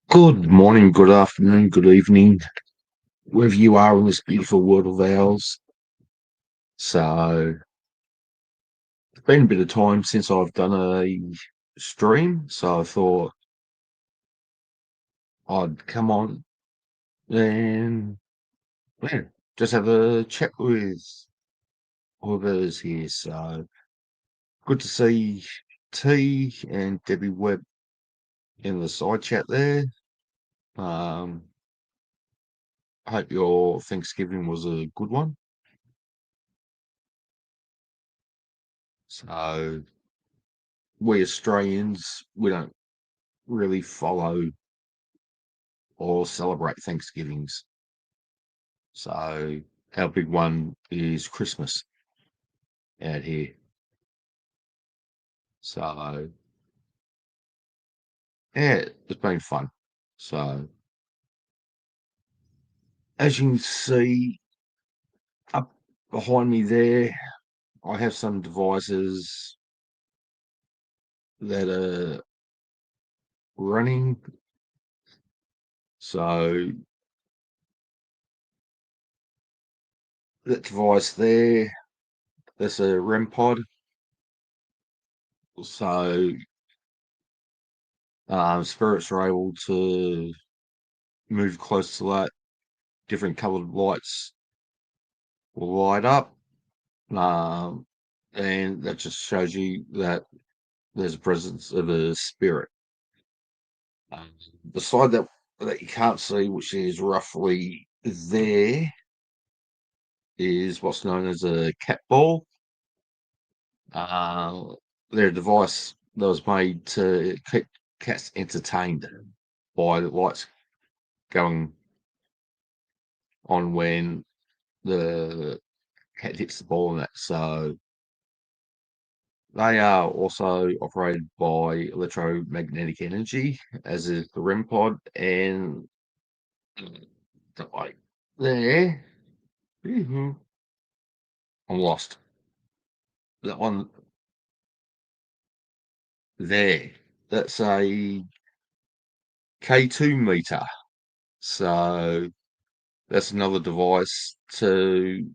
Good morning, good afternoon, good evening, wherever you are in this beautiful world of ours. So, it's been a bit of time since I've done a stream, so I thought I'd come on and yeah, just have a chat with whoever's here. So, good to see T and Debbie Webb in the side chat there. Um, I hope your Thanksgiving was a good one. So, we Australians, we don't really follow or celebrate Thanksgivings. So our big one is Christmas out here. So yeah, it's been fun. So as you can see up behind me there, I have some devices that are running. So that device there, that's a REM pod. So spirits are able to move close to that. Different coloured lights will light up. Um, and that just shows you that there's a presence of a spirit. Um, the side that you can't see, which is roughly there, is what's known as a cat ball. Uh, they're a device that was made to keep cats entertained by the lights going on when the cat hits the ball and that. So they are also operated by electromagnetic energy, as is the REM pod, and the light there. I'm lost. That one there. That's a K2 meter. So that's another device to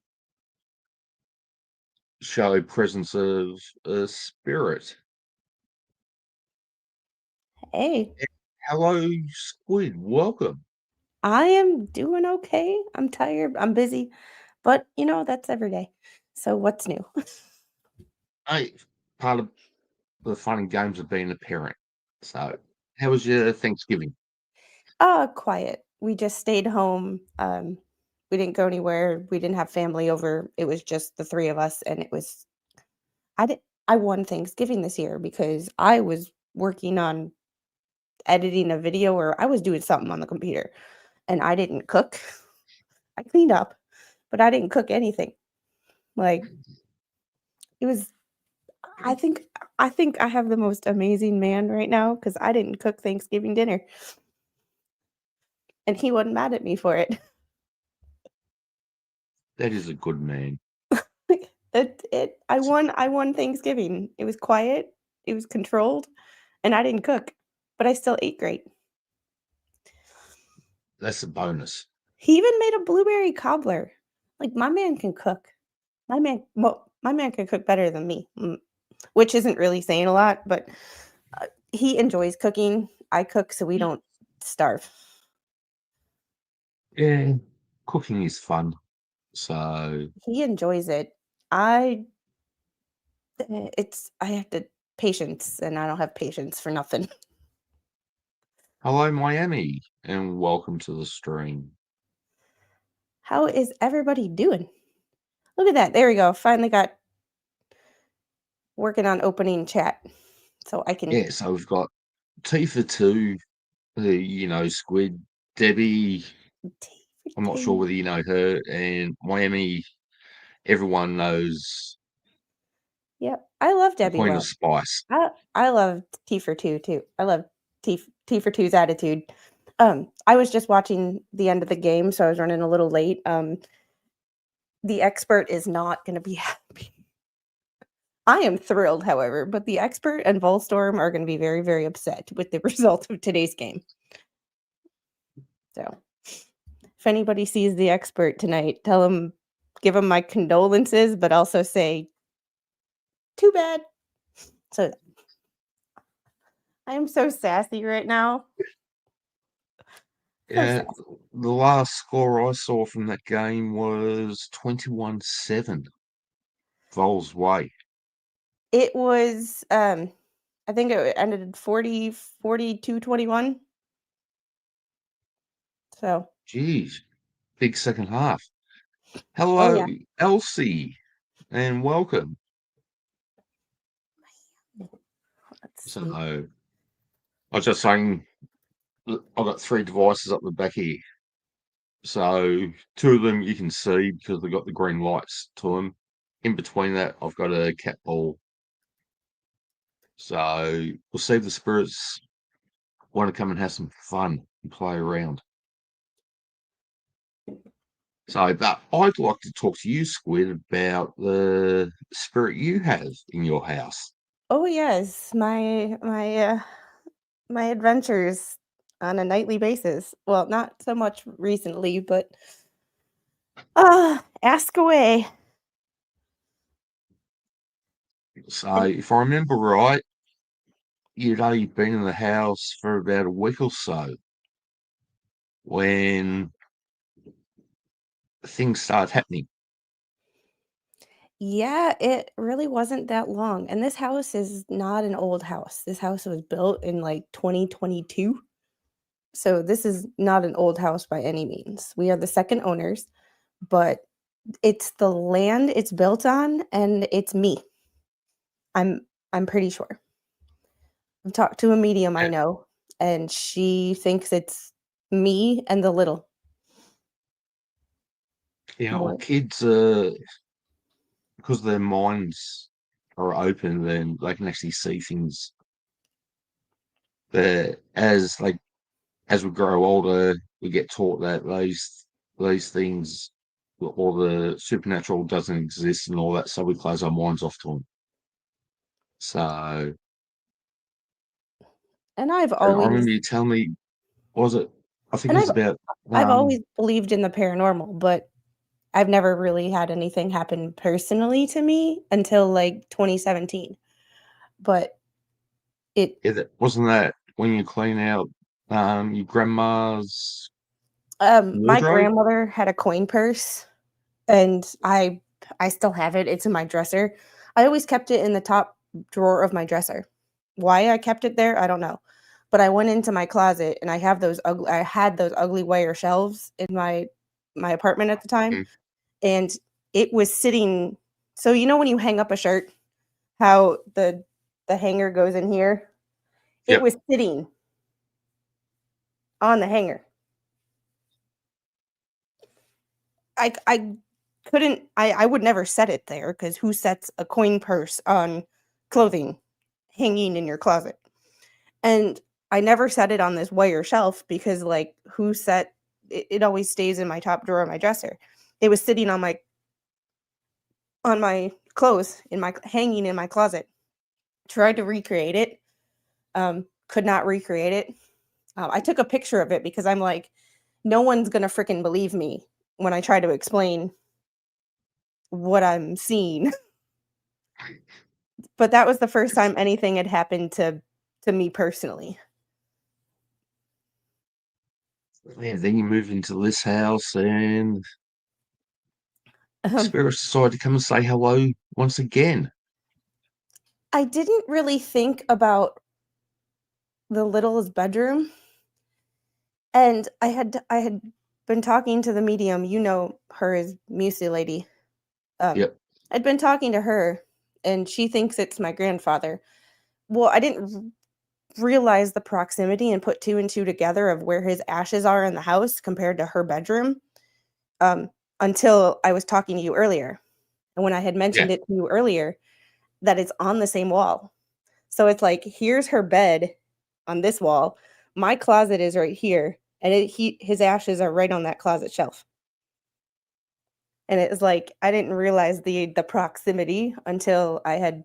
show presence of a spirit. Hey, Hello, Squid. Welcome. I am doing okay. I'm tired. I'm busy, but that's every day. So what's new? Hey, part of the fun and games of being a parent. So, how was your Thanksgiving? Quiet. We just stayed home. We didn't go anywhere. We didn't have family over. It was just the three of us, and I did I won Thanksgiving this year because I was working on editing a video or I was doing something on the computer and I didn't cook. I cleaned up, but I didn't cook anything. Like it was I think I think I have the most amazing man right now because I didn't cook Thanksgiving dinner, and he wasn't mad at me for it. That is a good man. Like, it I won Thanksgiving. It was quiet, it was controlled, and I didn't cook, but I still ate great. That's a bonus. He even made a blueberry cobbler. Like, my man can cook. My man can cook better than me, which isn't really saying a lot, but, he enjoys cooking. I cook so we don't starve. Yeah, cooking is fun. So, He enjoys it. I it's I have to patience, and I don't have patience for nothing. hello, Miami, and welcome to the stream. How is everybody doing? Look at that. There we go. Finally got working on opening chat so I can Yeah, so we've got T for two, Squid, Debbie. tea for I'm not sure two. whether you know her, and Miami. Everyone knows Yep. I love the Debbie Queen of Webb. Spice. I love T for two too. I love T for two's attitude. I was just watching the end of the game, so I was running a little late. The expert is not gonna be happy. I am thrilled, however, but the expert and Volstorm are going to be very, very upset with the result of today's game. So, if anybody sees the expert tonight, give him my condolences, but also say, "Too bad." So, I am so sassy right now. So Yeah, sassy. the last score I saw from that game was 21-7, Vols way. It was, I think it ended 42-21. So, Jeez, big second half. oh, Hello, yeah. Elsie, and welcome. Let's So, see. I was just saying, I've got three devices up the back here. So, two of them you can see because they've got the green lights to them. In between that, I've got a cat ball. So, we'll see if the spirits want to come and have some fun and play around. So, but I'd like to talk to you, Squid, about the spirit you have in your house. Oh, yes, my adventures on a nightly basis. Well, not so much recently, but, ask away. So, And if I remember right, you'd only been in the house for about a week or so when things started happening. yeah, it really wasn't that long, and this house is not an old house. This house was built in, like, 2022, so this is not an old house by any means. We are the 2nd owners, but it's the land it's built on, and it's me. I'm pretty sure. I've talked to a medium I Yeah, know, and she thinks it's me and the little well, more. kids, because their minds are open, then they can actually see things that as we grow older, we get taught that these things or the supernatural doesn't exist and all that, so we close our minds off to them. So I And I've remember always you telling me, was it? I think it and was I've about I've always believed in the paranormal, but I've never really had anything happen personally to me until, like, 2017. But it wasn't that when you clean out your grandma's my wardrobe? grandmother had a coin purse, and I still have it. It's in my dresser. I always kept it in the top drawer of my dresser. Why I kept it there, I don't know. But I went into my closet and I had those ugly wire shelves in my apartment at the time, Mm, and it was sitting, so you know when you hang up a shirt, how the hanger goes in here? It yep. was sitting on the hanger. I couldn't I would never set it there because who sets a coin purse on clothing hanging in your closet? And I never set it on this wire shelf because, like, who set it always stays in my top drawer of my dresser. It was sitting on my clothes in my hanging in my closet. Tried to recreate it, could not recreate it. I took a picture of it because I'm like, no one's gonna freaking believe me when I try to explain what I'm seeing. But that was the first time anything had happened to me personally. Yeah, then you move into this house and Um, spirits decide to come and say hello once again. I didn't really think about the littlest bedroom, and I had been talking to the medium, you know her as Musi Lady. Um, Yep. I'd been talking to her, and she thinks it's my grandfather. Well, I didn't realize the proximity and put 2 and 2 together of where his ashes are in the house compared to her bedroom, um, until I was talking to you earlier. And when I had Yeah. mentioned it to you earlier, that it's on the same wall. So it's like, here's her bed on this wall. My closet is right here, and his ashes are right on that closet shelf. And it was like I didn't realize the proximity until I had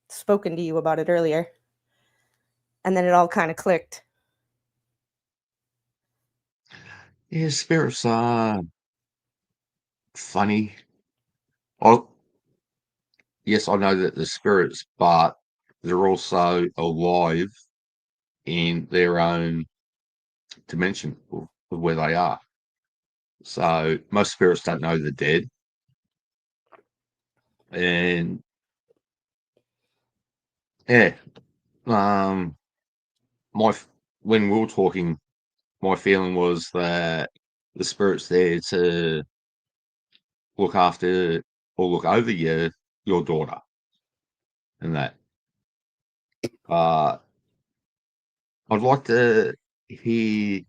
spoken to you about it earlier, and then it all kind of clicked. Yeah, spirits are funny. Oh, yes, I know that they're spirits, but they're also alive in their own dimension of where they are. So most spirits don't know they're dead. And yeah, um, my when we were talking, my feeling was that the spirit's there to look after or look over your daughter and that. Uh, I'd like to hear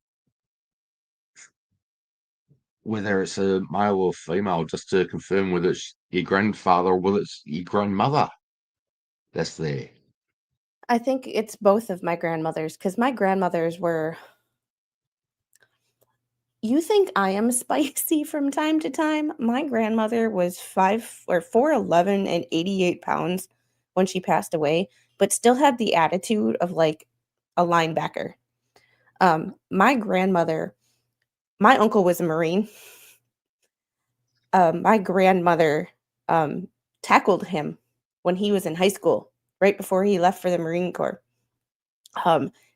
whether it's a male or female, just to confirm whether it's your grandfather or whether it's your grandmother that's there. I think it's both of my grandmothers because my grandmothers were. You think I am spicy from time to time? My grandmother was 4'11" and 88 pounds when she passed away, but still had the attitude of like a linebacker. My grandmother, my uncle was a Marine. My grandmother tackled him when he was in high school, right before he left for the Marine Corps.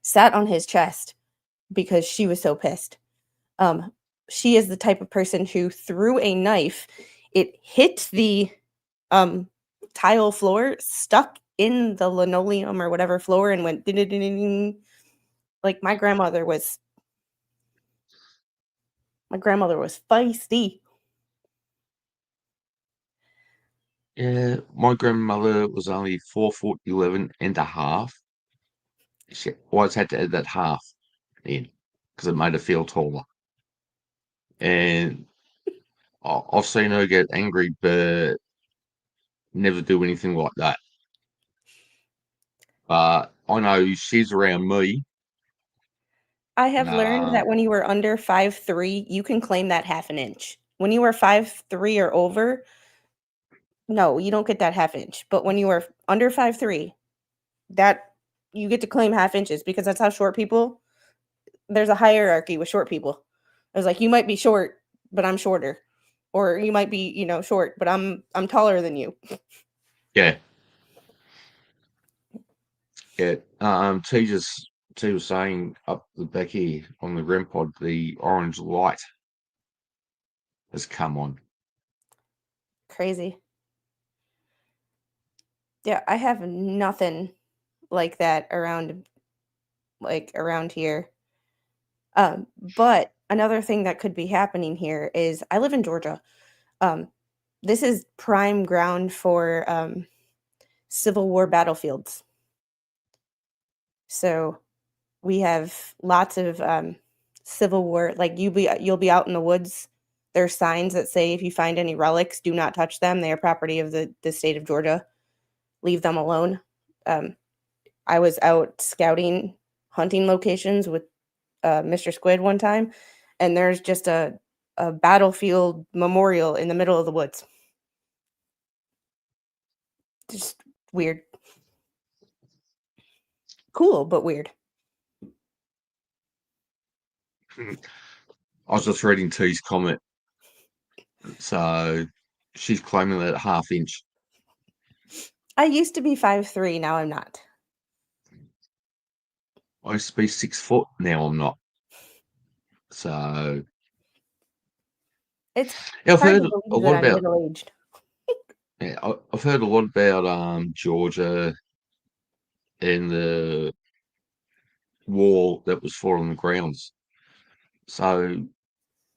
Sat on his chest because she was so pissed. Um, she is the type of person who threw a knife. It hit the um, tile floor, stuck in the linoleum or whatever floor, and went ding, ding, ding, ding. Like my grandmother was feisty. Yeah, my grandmother was only 4 foot 11 and a half. She always had to add that half in because it made her feel taller. And I've seen her get angry, but never do anything like that. But I know she's around me. I have learned Uh, that when you are under 5'3", you can claim that half an inch. When you are 5'3" or over, no, you don't get that half inch. But when you are under 5'3", that you get to claim half inches because that's how short people. There's a hierarchy with short people. It's like you might be short, but I'm shorter, or you might be short, but I'm taller than you. yeah, yeah. T was saying up the back here on the REM pod, the orange light has come on. Crazy. Yeah, I have nothing like that around here. But another thing that could be happening here is I live in Georgia. Um, this is prime ground for Civil War battlefields. So we have lots of Civil War. Like you'll be out in the woods. There's signs that say if you find any relics, do not touch them. They are property of the state of Georgia. Leave them alone. Um, I was out scouting hunting locations with Mr. Squid one time, and there's just a battlefield memorial in the middle of the woods. Just weird. Cool, but weird. I was just reading T's comment, so she's claiming that half inch. I used to be 5'3", now I'm not. I used to be 6 foot, now I'm not. So It's yeah, I've hard heard to a believe that lot I'm about middle-aged. yeah, I've heard a lot about Georgia and the war that was fought on the grounds. So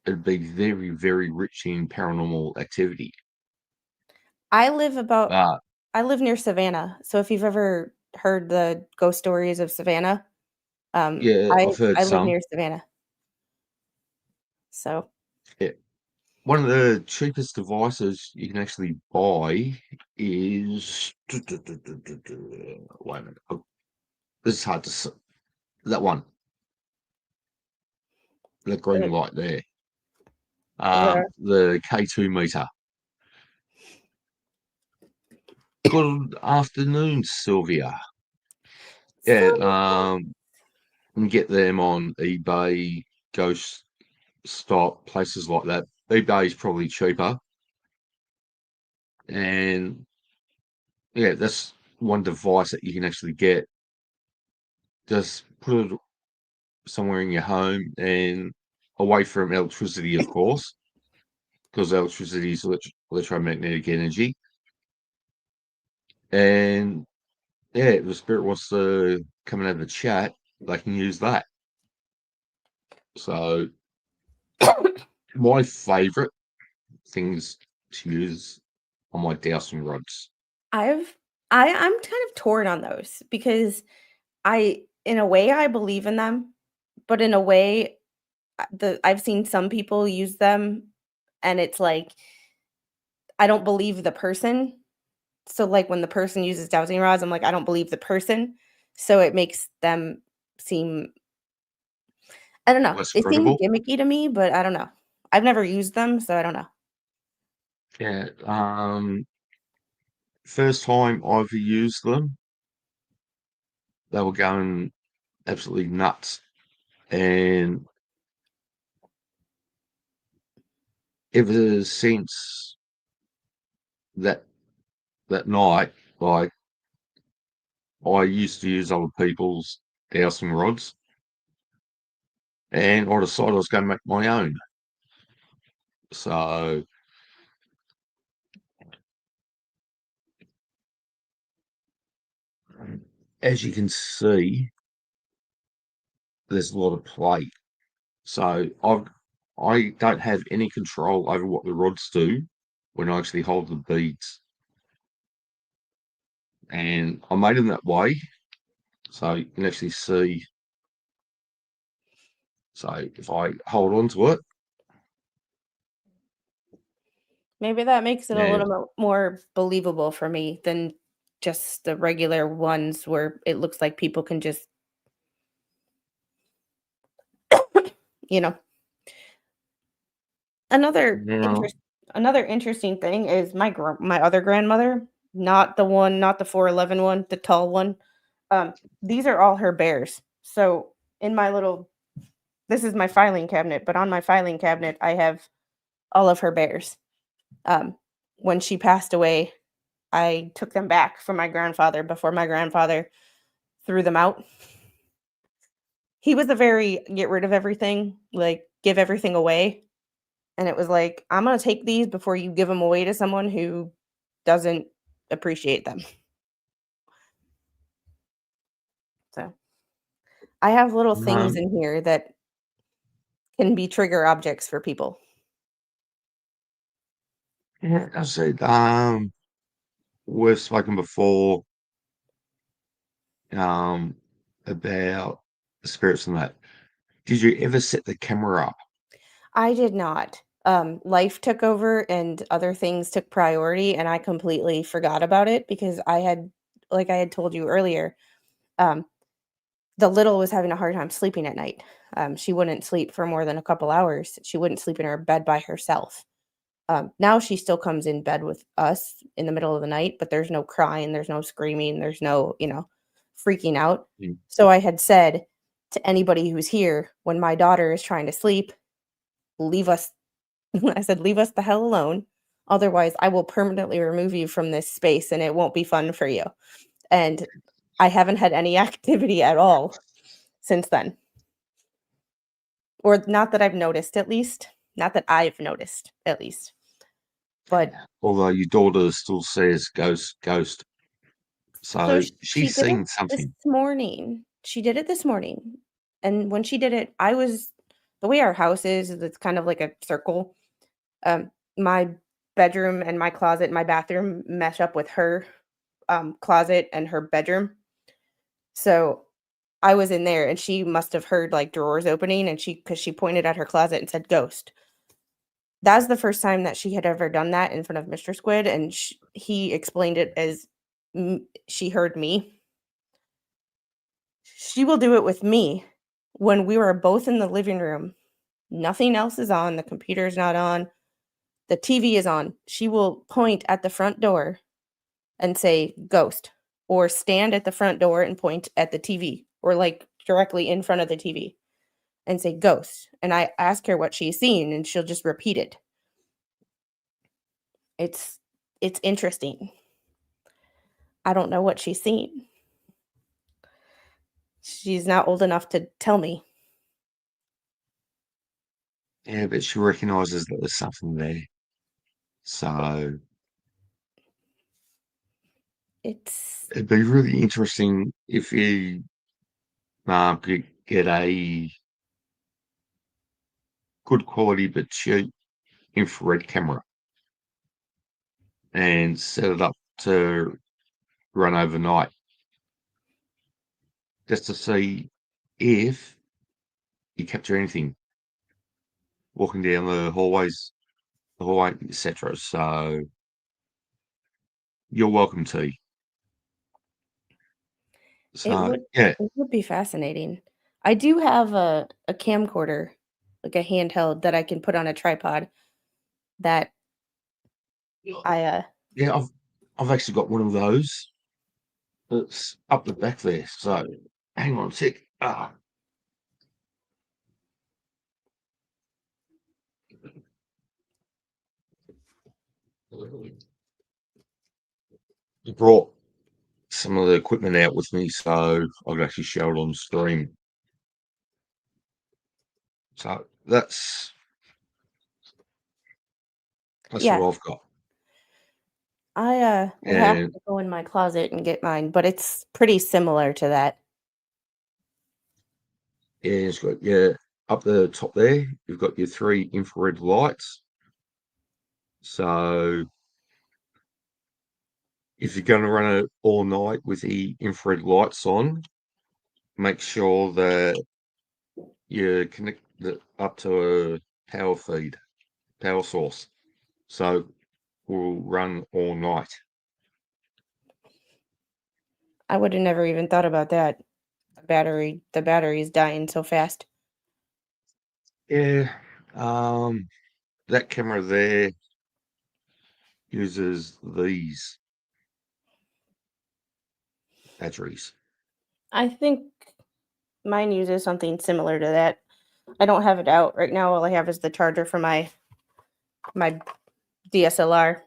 it'd be very, very rich in paranormal activity. I live about But I live near Savannah, so if you've ever heard the ghost stories of Savannah, yeah, I I've heard I live some. near Savannah. So, Yeah. One of the cheapest devices you can actually buy is wait a minute. Oh, this is hard to see. That one, the green the light there. the The K2 meter. Good afternoon, Sylvia. Yeah, so you can get them on eBay, Ghost. stop, places like that. eBay is probably cheaper. And yeah, that's one device that you can actually get. Just put it somewhere in your home and away from electricity, of course, because electricity is electromagnetic energy. And yeah, if the spirit wants to come and have a chat, they can use that. So my favourite things to use are my dowsing rods. I've I'm kind of torn on those because in a way, I believe in them, but in a way, I've seen some people use them, and it's like, I don't believe the person. So, like, when the person uses dowsing rods, I'm like, I don't believe the person. So it makes them seem I don't know. Less They seem credible. gimmicky to me, but I don't know. I've never used them, so I don't know. Yeah. First time I ever used them, they were going absolutely nuts. And ever since that that night, like I used to use other people's dowsing rods, and I decided I was going to make my own. So as you can see, there's a lot of play. So I don't have any control over what the rods do when I actually hold the beads, and I made them that way so you can actually see. So if I hold on to it, Maybe that makes it a yeah, little bit more believable for me than just the regular ones where it looks like people can just, you know. Another now interest Another interesting thing is my other grandmother, not the 4'11" one, the tall one. These are all her bears. So in my little this is my filing cabinet, but on my filing cabinet, I have all of her bears. Um, when she passed away, I took them back from my grandfather before my grandfather threw them out. He was a very get rid of everything, like give everything away. And it was like, I'm gonna take these before you give them away to someone who doesn't appreciate them. So I have little things um, in here that can be trigger objects for people. yeah, I said we've spoken before um about the spirits and that. Did you ever set the camera up? I did not. Life took over and other things took priority, and I completely forgot about it because like I had told you earlier, um, the little was having a hard time sleeping at night. She wouldn't sleep for more than a couple hours. She wouldn't sleep in her bed by herself. Now she still comes in bed with us in the middle of the night, but there's no crying, there's no screaming, there's no, freaking out. Mm. So I had said to anybody who's here, when my daughter is trying to sleep, leave us. I said, leave us the hell alone. Otherwise, I will permanently remove you from this space and it won't be fun for you. And I haven't had any activity at all since then. Or not that I've noticed, at least. Not that I've noticed, at least. But Although your daughter still says ghost, ghost. so So she she's did it seen this something. morning. She did it this morning. And when she did it, the way our house is it's kind of like a circle. My bedroom and my closet, my bathroom mesh up with her closet and her bedroom. So I was in there and she must have heard like drawers opening and because she pointed at her closet and said ghost. That's the first time that she had ever done that in front of Mr. Squid, and he explained it as she heard me. She will do it with me when we were both in the living room. Nothing else is on. The computer's not on. The TV is on. She will point at the front door and say ghost, or stand at the front door and point at the TV, or like directly in front of the TV. and say ghost, and I ask her what she's seen, and she'll just repeat it. It's it's interesting. I don't know what she's seen. She's not old enough to tell me. Yeah, but she recognises that there's something there. So It's it'd be really interesting if you could get a good quality but cheap infrared camera and set it up to run overnight just to see if you capture anything walking down the hallways, the hallway, etc. So you're welcome to. it So would yeah, it would be fascinating. I do have a camcorder, like a handheld that I can put on a tripod that I yeah, I've actually got one of those that's up the back there. So hang on a sec. I brought some of the equipment out with me, so I could actually show it on stream. So that's yeah, what I've got. I will have And to go in my closet and get mine, but it's pretty similar to that. yeah, it's got up the top there, you've got your three infrared lights. So if you're going to run it all night with the infrared lights on, make sure that you connect it up to a power feed, power source. So will run all night. I would have never even thought about that. The battery is dying so fast. Yeah, that camera there uses these batteries. I think mine uses something similar to that. I don't have it out right now. All I have is the charger for my DSLR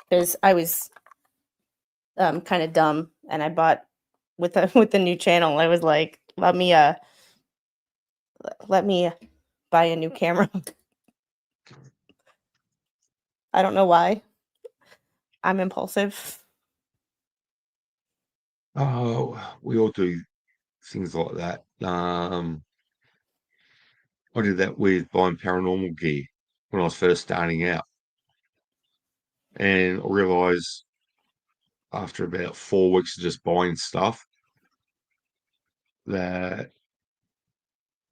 because I was kind of dumb and I bought with the with the new channel. I was like, let me buy a new camera. I don't know why. I'm impulsive. Oh, we all do things like that. I did that with buying paranormal gear when I was first starting out, and I realised after about 4 weeks of just buying stuff that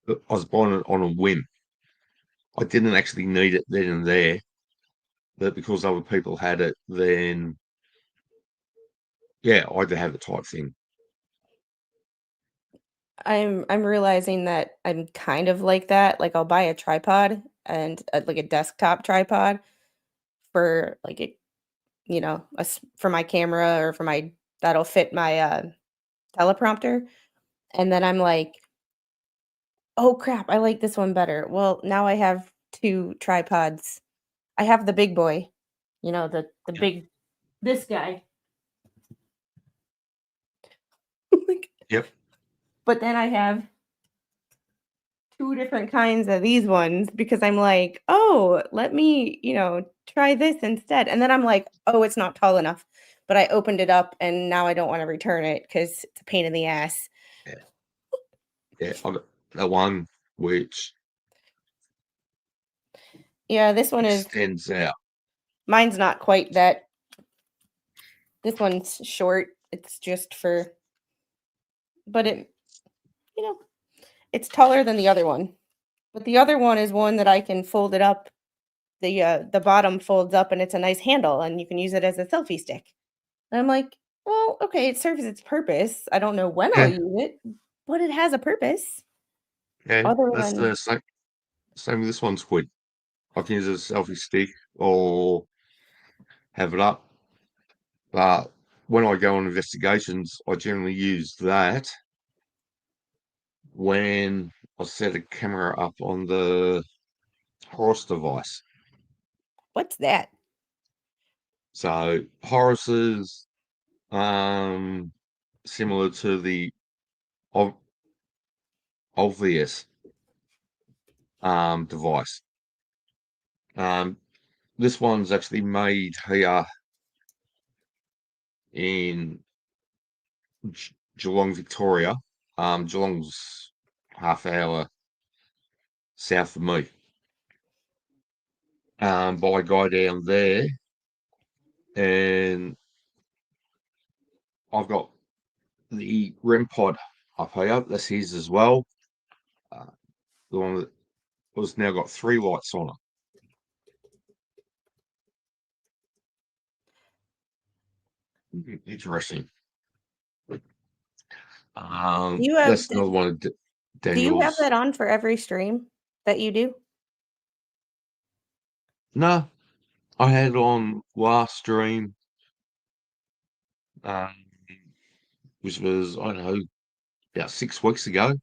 I was buying it on a whim. I didn't actually need it then and there, but because other people had it, then yeah, I had to have it type thing. I'm realizing that I'm kind of like that. Like I'll buy a tripod and like a desktop tripod for like a for my camera or for my that'll fit my teleprompter, and then I'm like, oh crap, I like this one better. Well, now I have two tripods. I have the big boy, the Yep. big this guy. Like, Yep. but then I have two different kinds of these ones because I'm like, "Oh, let me, try this instead." And then I'm like, "Oh, it's not tall enough." But I opened it up and now I don't wanna return it because it's a pain in the ass. Yeah. Yeah. I got that one which Yeah, this one is extends out. mine's not quite that this one's short. It's just for but you know, it's taller than the other one. But the other one is one that I can fold it up. The bottom folds up and it's a nice handle and you can use it as a selfie stick. And I'm like, "Well, okay, it serves its purpose. I don't know when I'll Yeah. use it, but it has a purpose Yeah. other That's than." the same with this one squid. I can use it as a selfie stick or have it up. But when I go on investigations, I generally use that when I set a camera up on the Horus device. What's that? So Horus is similar to the ob- obvious device. This one's actually made here in Geelong, Victoria. Geelong's half hour south of me. By a guy down there, and I've got the REM pod up here. That's his as well. Uh, the one that has now got 3 lights on it. Interesting. Do you have That's another one of do you have Daniel's. that on for every stream that you do? No, I had on last stream, um, which was, I don't know, about 6 weeks ago.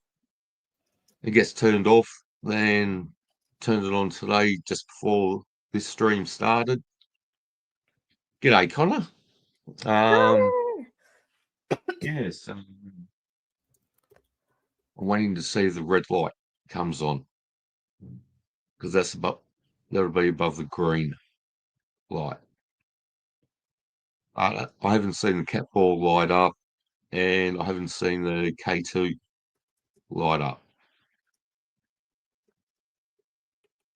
It gets turned off, then turned it on today just before this stream started. G'day, Connor. Um, yes, I'm waiting to see if the red light comes on because that'll be above the green light. I haven't seen the cat ball light up, and I haven't seen the K2 light up.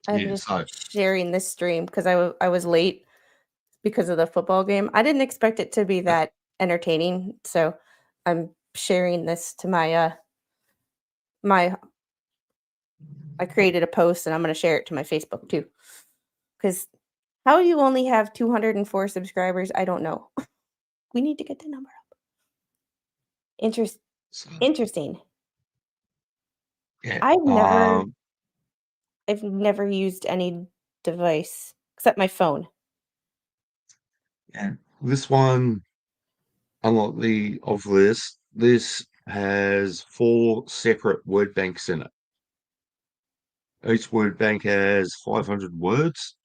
I'm Yeah, just so sharing this stream because I was late because of the football game. I didn't expect it to be uh, that entertaining, so I'm sharing this to my I created a post and I'm gonna share it to my Facebook too. Because how you only have 204 subscribers, I don't know. We need to get the number up. Interest so interesting. yeah, I've never I've never used any device except my phone. yeah. This one, unlike the obvious, this has 4 separate word banks in it. Each word bank has 500 words,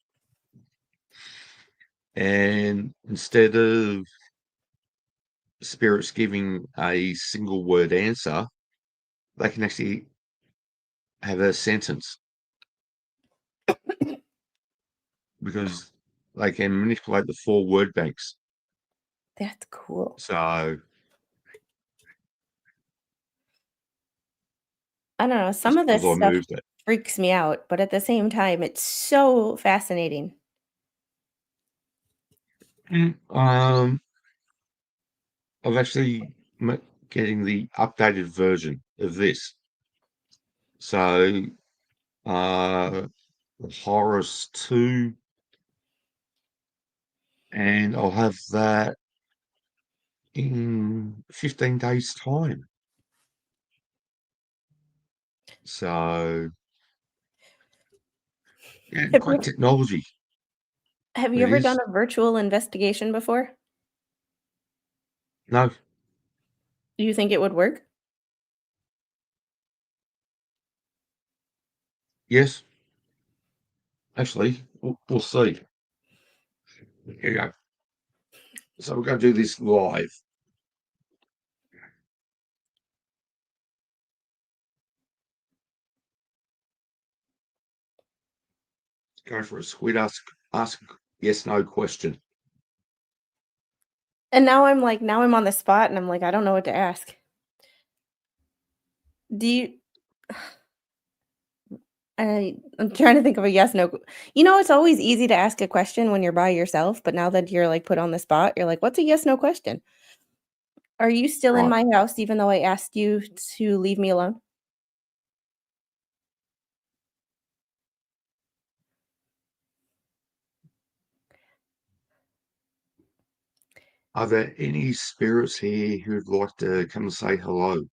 and instead of spirits giving a single word answer, they can actually have a sentence because they can manipulate the 4 word banks. That's cool. So I don't know, some just of because this I stuff moved it. freaks me out, but at the same time, it's so fascinating. I've actually getting the updated version of this. So uh Horus 2, and I'll have that in 15 days' time. So yeah, Have great you technology. have you It ever done is. a virtual investigation before? No, Do you think it would work? yes, actually, we'll see. Here you go. So we're going to do this live. Go for a squid ask yes no question. And now I'm on the spot and I'm like, I don't know what to ask. Do you I'm trying to think of a yes no. You know, it's always easy to ask a question when you're by yourself, but now that you're like put on the spot, you're like, what's a yes no question? Are you still in Right. my house even though I asked you to leave me alone? Are there any spirits here who'd like to come and say hello?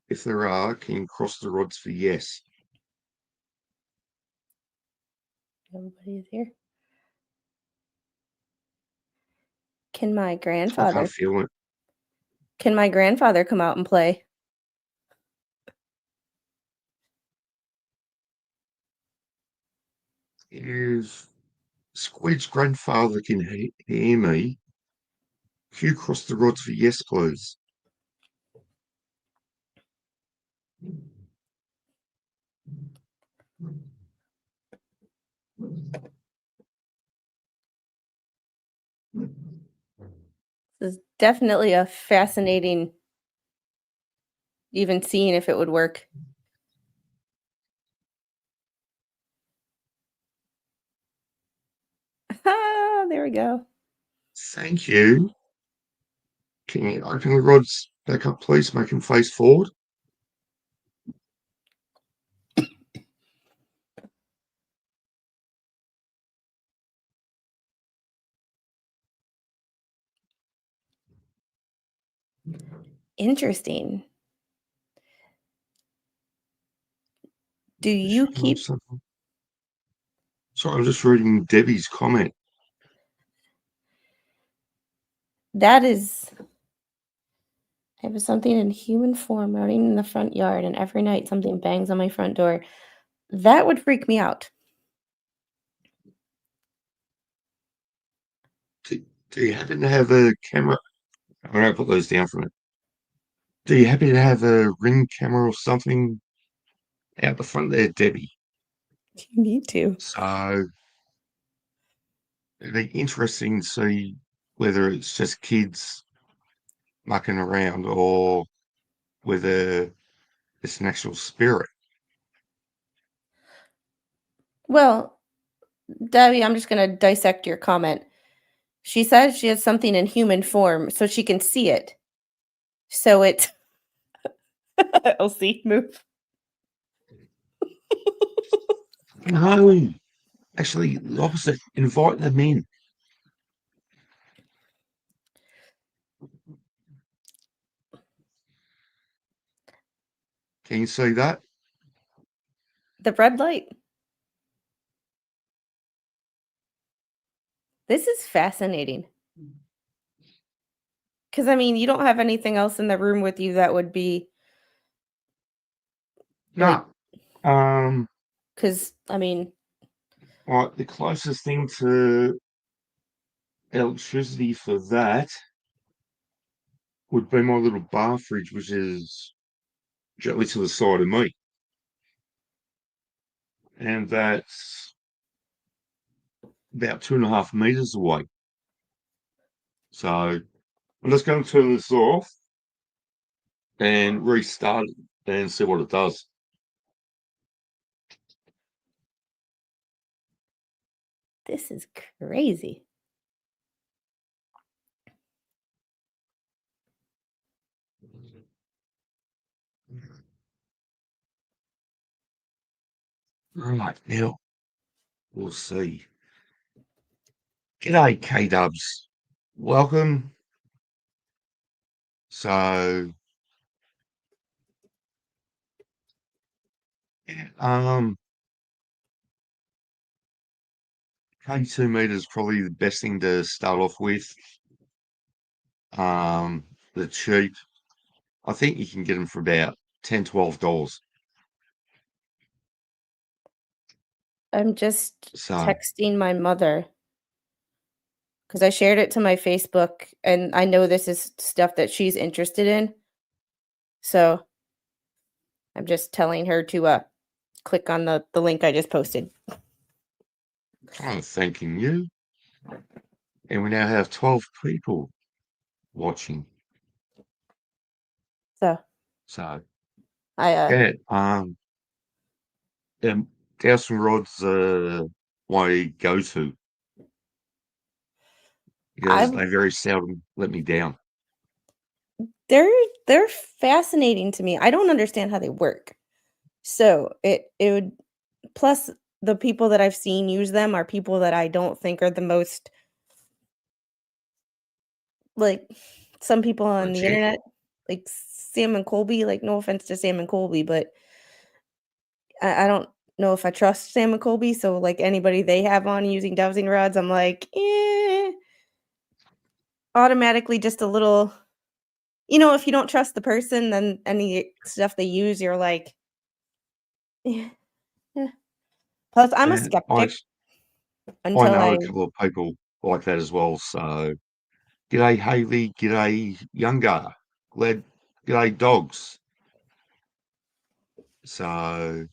If there are, can you cross the rods for yes? Everybody is here. Can my I can't grandfather feel it. can my grandfather come out and play? If Squid's grandfather can hear me, can you cross the rods for yes, please? This is definitely a fascinating even seeing if it would work. Ah, there we go. Thank you. Can you open the rods back up, please? Make them face forward. Interesting. Do Just you realised keep something. Sorry, I'm just reading Debbie's comment. that is I have something in human form running in the front yard, and every night something bangs on my front door. That would freak me out. Do you happen to have a camera? I'm going to put those down for a minute. Do you happen to have a ring camera or something out the front there, Debbie? You need to. So it'd be interesting to see whether it's just kids mucking around or whether it's an actual spirit. Well, Debbie, I'm just gonna dissect your comment. She says she has something in human form so she can see it. So it I'll see, move. No, actually, the opposite. Invite them in. Can you see that? The red light. This is fascinating. Because I mean, you don't have anything else in the room with you that would be like, No. Um, because I mean, right, the closest thing to electricity for that would be my little bar fridge, which is directly to the side of me. And that's about 2.5 meters away. So I'm just going to turn this off and restart it and see what it does. this is crazy. Right, now we'll see. G'day, K-Dubs. Welcome. So, yeah, 22 meters probably the best thing to start off with. They're cheap. I think you can get them for about $10, $12. I'm just So, texting my mother because I shared it to my Facebook and I know this is stuff that she's interested in. So I'm just telling her to click on the link I just posted. I'm thanking you. And we now have 12 people watching. So So, I yeah, dowsing rods my go-to because I they very seldom let me down. they're they're fascinating to me. I don't understand how they work. So it would plus the people that I've seen use them are people that I don't think are the most like some people on the Legit. internet, like Sam and Colby, like no offense to Sam and Colby, but I don't know if I trust Sam and Colby. So like anybody they have on using dowsing rods, I'm like, automatically just a little, if you don't trust the person, then any stuff they use, you're like, eh, eh. Plus, I'm a And I skeptic. I until know I a couple of people like that as well. So, g'day Haley, g'day Younger, glad, g'day Dogs. So,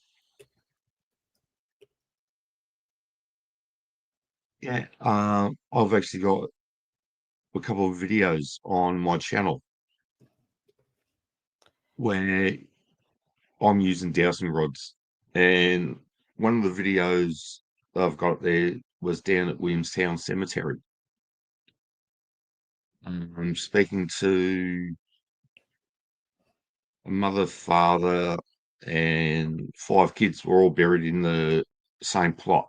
yeah, I've actually got a couple of videos on my channel where I'm using dowsing rods, and one of the videos that I've got there was down at Williamstown Cemetery. I'm speaking to a mother, father, and 5 kids were all buried in the same plot.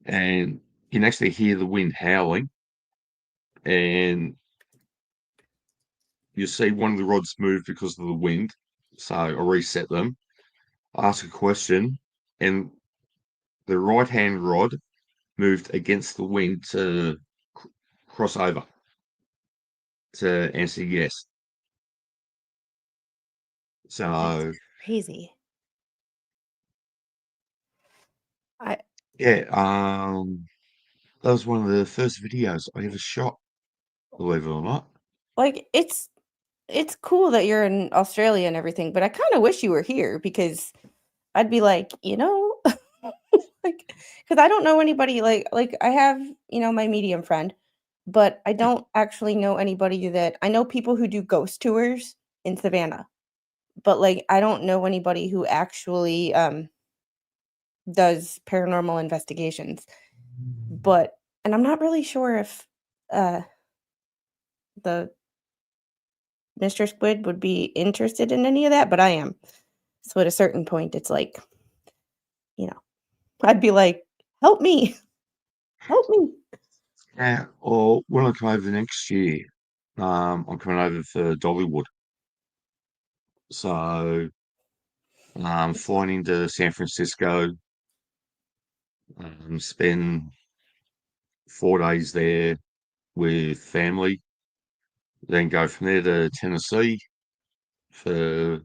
And you can actually hear the wind howling, and you see one of the rods move because of the wind. So I reset them, ask a question, and the right hand rod moved against the wind to cross over to answer yes. That's So crazy. I yeah, that was one of the first videos I ever shot, believe it or not. like, it's cool that you're in Australia and everything, but I kinda wish you were here because I'd be like, like, because I don't know anybody like, I have, my medium friend, but I don't actually know anybody that I know people who do ghost tours in Savannah, but, like, I don't know anybody who actually, does paranormal investigations, but and I'm not really sure if, uh, the Mr. Squid would be interested in any of that, but I am. So at a certain point, it's like, you know, I'd be like, "Help me, help me." Yeah, or when I come over next year, I'm coming over for Dollywood. So flying into San Francisco, spend 4 days there with family, then go from there to Tennessee for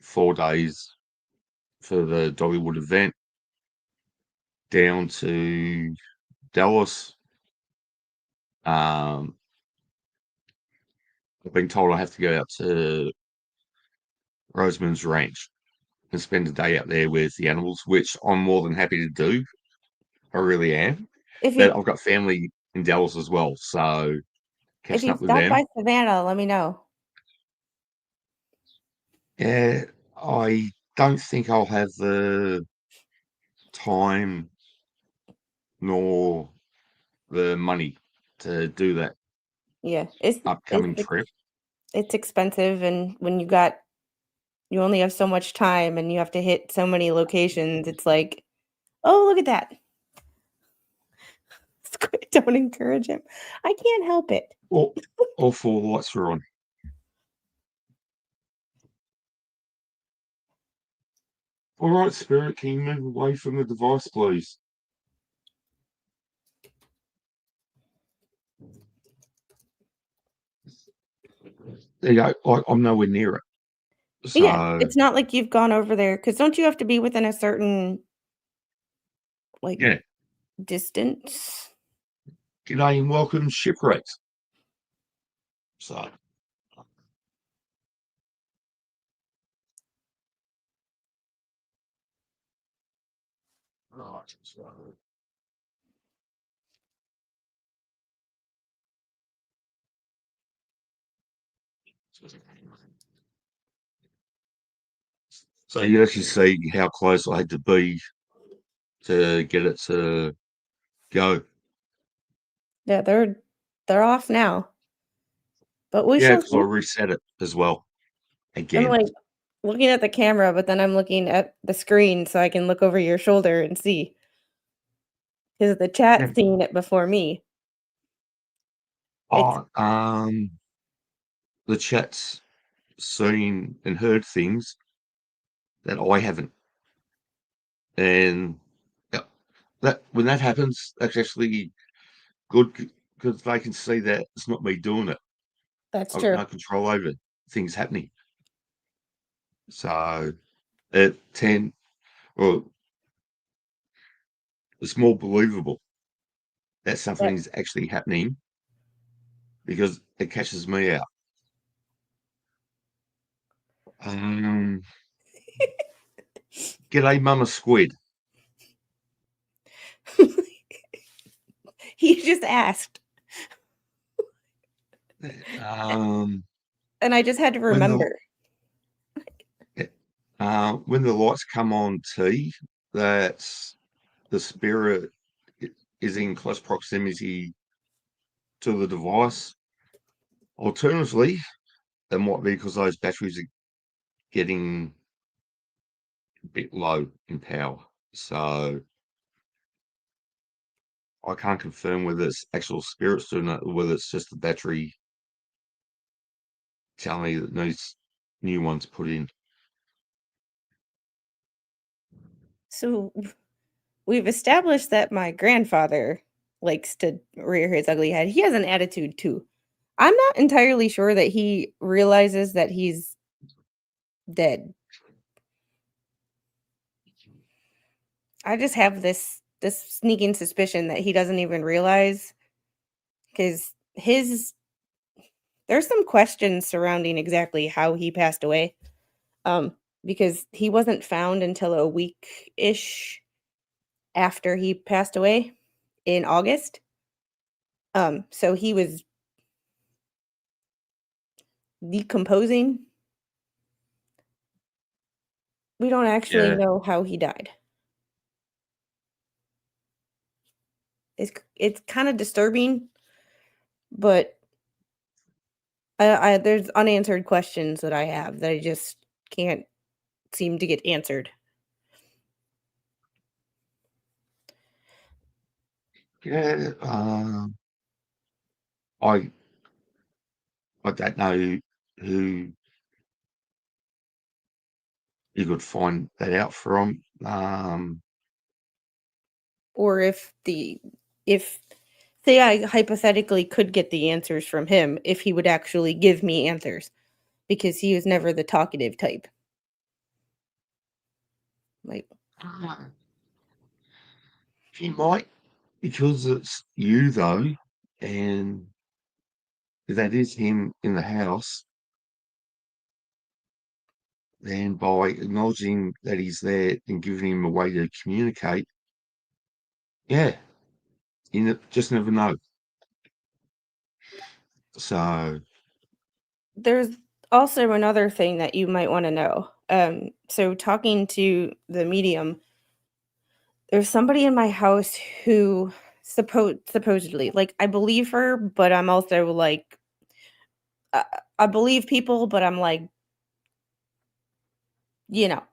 4 days for the Dollywood event, down to Dallas. Um, I've been told I have to go out to Roseman's Ranch and spend a day out there with the animals, which I'm more than happy to do. I really am. If But you I've got family in Dallas as well, so if catching you up with stop them. by Savannah, let me know. Yeah, I don't think I'll have the time nor the money to do that Yeah, it's upcoming ex trip. it's expensive, and when you only have so much time and you have to hit so many locations, it's like, "Oh, look at that." Don't encourage him. I can't help it. All 4 lights are on. All right, Spirit, can you move away from the device, please? There you go. I'm nowhere near it. Yeah, So, it's not like you've gone over there because 'cause don't you have to be within a certain, like, yeah. distance? G'day and welcome, Shipwrecked. So, right. So you actually see how close I had to be to get it to go. Yeah, they're off now, but we Yeah, shall because I see. reset it as well I'm, again. like, looking at the camera, but then I'm looking at the screen so I can look over your shoulder and see because the Yeah. chat's seeing it before me. It's Oh, the chat's seen and heard things that I haven't, and yeah, that when that happens, that's actually good because they can see that it's not me doing it. that's I've got true. no control over things happening. So at 10, well, it's more believable that That something's actually happening because it catches me out. Um, G'day, Mama Squid. he just asked, Um, and I just had to when the remember. when the lights come on, T, that's the spirit is in close proximity to the device. Alternatively, that might be because those batteries are getting a bit low in power. So I can't confirm whether it's actual spirits doing it or whether it's just the battery telling me that needs new ones put in. So we've established that my grandfather likes to rear his ugly head. He has an attitude too. I'm not entirely sure that he realizes that he's dead. I just have this sneaking suspicion that he doesn't even realize because his there's some questions surrounding exactly how he passed away. Um, because he wasn't found until a week-ish after he passed away in August. So he was decomposing. We don't actually Yeah, know how he died. It's kind of disturbing, but I there's unanswered questions that I have that I just can't seem to get answered. yeah. I I don't know who you could find that out from. Or if say I hypothetically could get the answers from him, if he would actually give me answers because he was never the talkative type. Like Uh, he might because it's you though, and that is him in the house. Then by acknowledging that he's there and giving him a way to communicate, yeah, just never know. So there's also another thing that you might want to know. So talking to the medium, there's somebody in my house who supposedly, like, I believe her, but I'm also like, uh, I believe people, but I'm like, you know,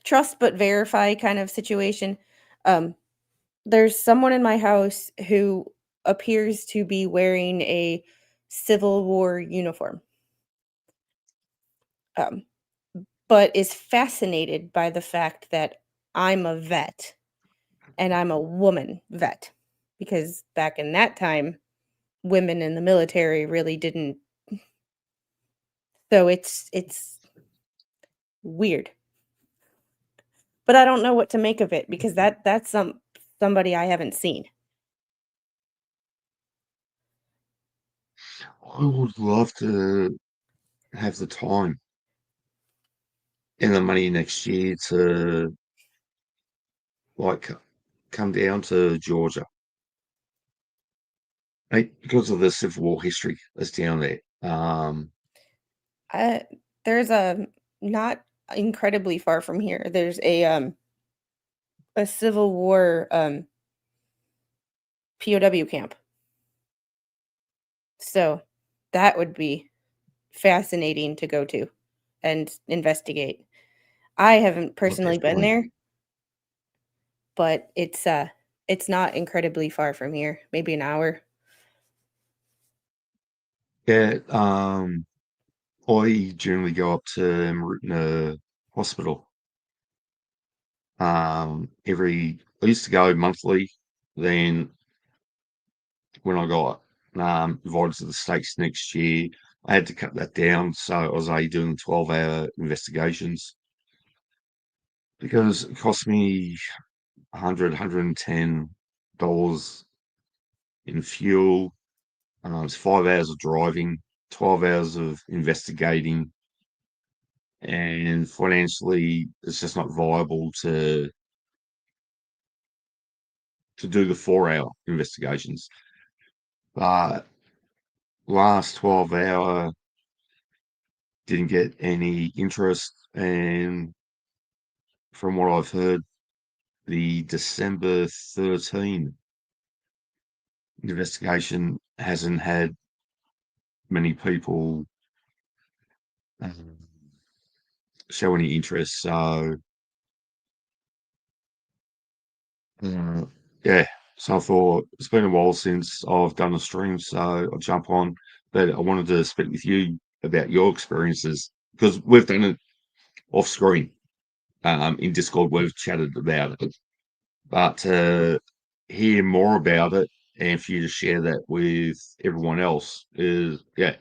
trust but verify kind of situation. Um, there's someone in my house who appears to be wearing a Civil War uniform, um, but is fascinated by the fact that I'm a vet and I'm a woman vet because back in that time, women in the military really didn't. So it's weird, but I don't know what to make of it because that's somebody I haven't seen. I would love to have the time and the money next year to like come down to Georgia, because of the Civil War history that's down there. Uh, there's a not incredibly far from here. There's a Civil War POW camp. So that would be fascinating to go to and investigate. I haven't Well, personally been definitely. there, but it's not incredibly far from here, maybe an hour. Yeah, I generally go up to Marutna Hospital. I used to go monthly. Then when I got invited to the States next year, I had to cut that down. So I was only doing 12-hour investigations because it cost me 100, in fuel. It's 5 hours of driving, 12 hours of investigating, and financially, it's just not viable to do the 4 hour investigations. But last 12 hour didn't get any interest, and from what I've heard, the December 13 investigation hasn't had many people um, show any interest. So, uh, yeah. So I thought it's been a while since I've done a stream, so I'll jump on. But I wanted to speak with you about your experiences because we've done it off screen. In Discord, we've chatted about it, but to hear more about it and for you to share that with everyone else is, yeah,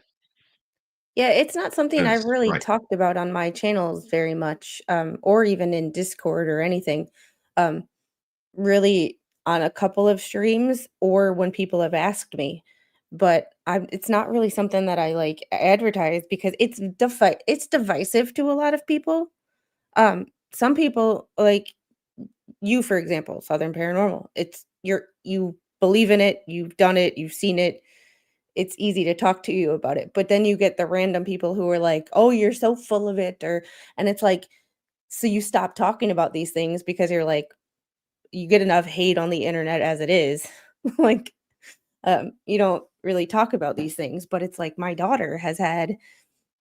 Yeah, it's not something I've it's really great. talked about on my channels very much, or even in Discord or anything. Um, really on a couple of streams or when people have asked me. But it's not really something that I like advertise because it's divisive to a lot of people. Some people like you, for example, Southern Paranormal. You believe in it, you've done it, you've seen it. It's easy to talk to you about it. But then you get the random people who are like, "Oh, you're so full of it," or and it's like, so you stop talking about these things because you're like, you get enough hate on the internet as it is. Like, you don't really talk about these things, but it's like my daughter has had,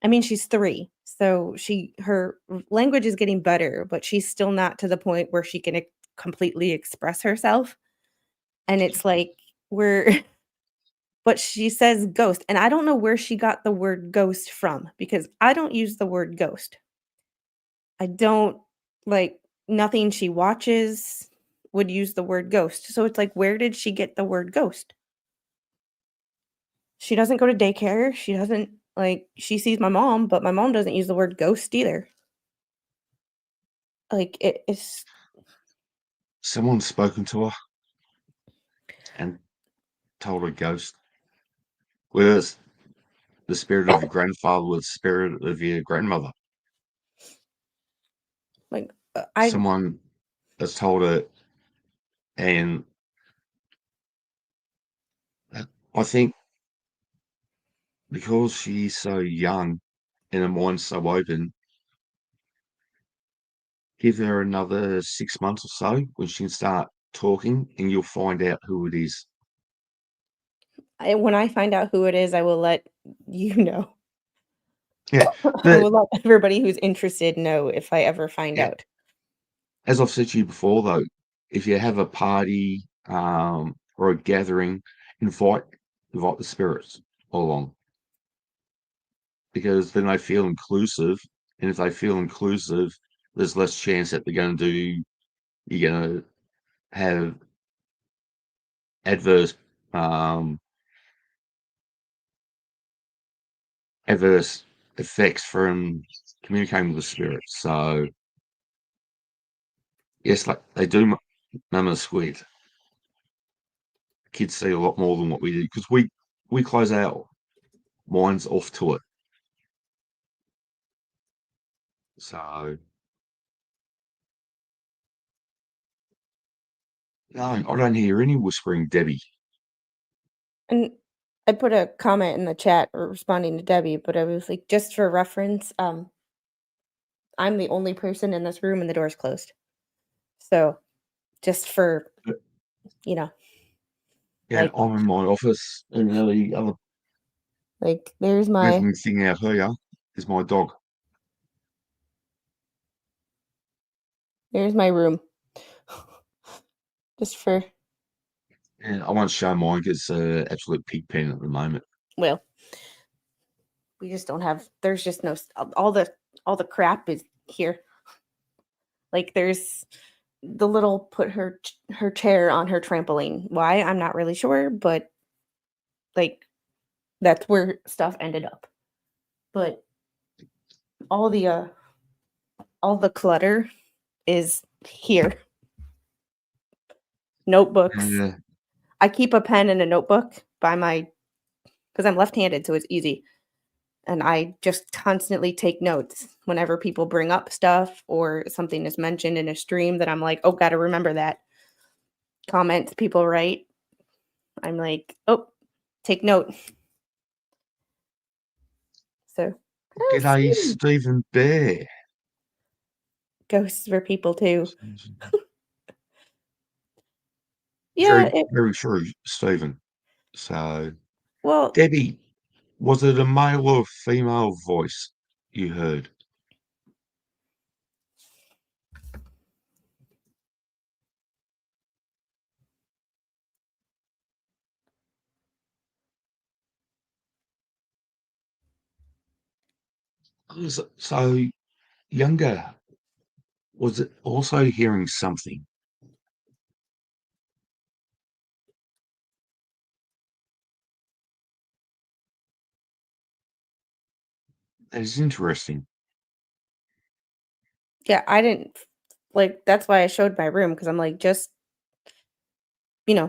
I mean, she's 3, so her language is getting better, but she's still not to the point where she can completely express herself, and it's like we're but she says ghost, and I don't know where she got the word ghost from because I don't use the word ghost. I don't like nothing she watches would use the word ghost. So it's like, where did she get the word ghost? She doesn't go to daycare. She doesn't like she sees my mom, but my mom doesn't use the word ghost either. Like it's Someone's spoken to her and told her ghost. Whereas the spirit of your grandfather was the spirit of your grandmother. like I Someone has told her, and I think because she's so young and her mind's so open, give her another 6 months or so when she can start talking, and you'll find out who it is. when I find out who it is, I will let you know. Yeah, I but will let everybody who's interested know if I ever find yeah, out. as I've said to you before, though, if you have a party or a gathering, invite invite the spirits along because then they feel inclusive, and if they feel inclusive, there's less chance that you're going to have adverse um, adverse effects from communicating with the spirits. So yes, like they do, Mama Squid. Kids see a lot more than what we do because we close our minds off to it. So no, I don't hear any whispering, Debbie. And I put a comment in the chat responding to Debbie, but I was like, just for reference, I'm the only person in this room and the door's closed. So just for, you know, Yeah, like I'm in my office, and the other there's my moving thing out here is my dog. there's my room. Just for And I won't show mine because it's an absolute pig pen at the moment. well, we just don't have there's just no all the crap is here. Like there's the little put her chair on her trampoline. Why? I'm not really sure, but like that's where stuff ended up. But all the uh all the clutter is here. notebooks. Yeah. I keep a pen and a notebook by my because I'm left-handed, so it's easy, and I just constantly take notes whenever people bring up stuff or something is mentioned in a stream that I'm like, "Oh, gotta remember that." Comments people write, I'm like, "Oh, take note." So, oh, G'day, sweet. Stephen Bear. Ghosts for people too. Yeah, Very, it very true, Stephen. So, well, Debbie, was it a male or female voice you heard? So younger, was it also hearing something? That is interesting. yeah, I didn't like, that's why I showed my room because 'cause I'm like, just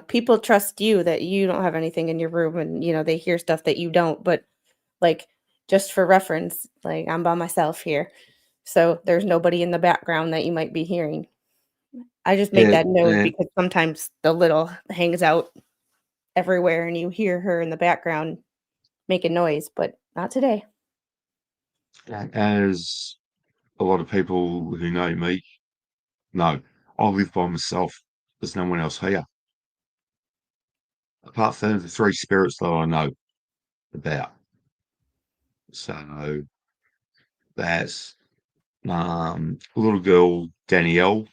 people trust you that you don't have anything in your room and, they hear stuff that you don't, but, like, just for reference, like, I'm by myself here, so there's nobody in the background that you might be hearing. I just made Yeah, that note and, because sometimes the little hangs out everywhere and you hear her in the background making noise, but not today. as a lot of people who know me know, I live by myself. There's no one else here, apart from the three spirits that I know about. So that's a little girl, Danielle,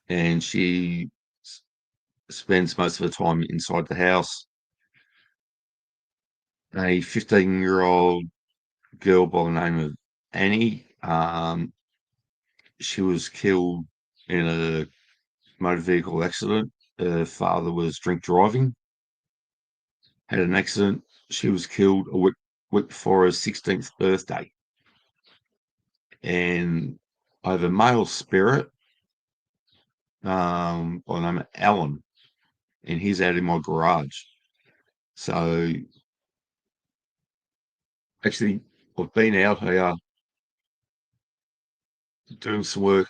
and she spends most of her time inside the house. A 15-year-old girl by the name of Annie, she was killed in a motor vehicle accident. Her father was drink driving, had an accident. She was killed a week before her 16th birthday. And I have a male spirit by the name of Alan, and he's out in my garage. So actually, I've been out here doing some work,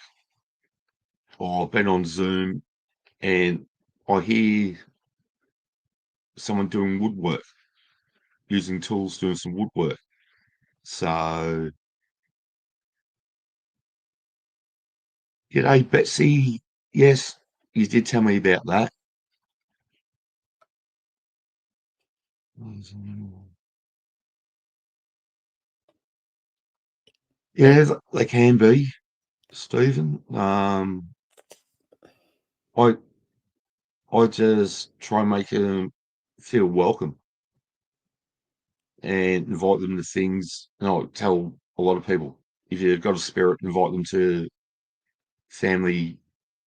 or I've been on Zoom, and I hear someone doing woodwork, using tools, doing some woodwork. So, g'day, Betsy. Yes, you did tell me about that. It Yeah, they can be, Stephen. I I just try and make them feel welcome and invite them to things. And I tell a lot of people, if you've got a spirit, invite them to family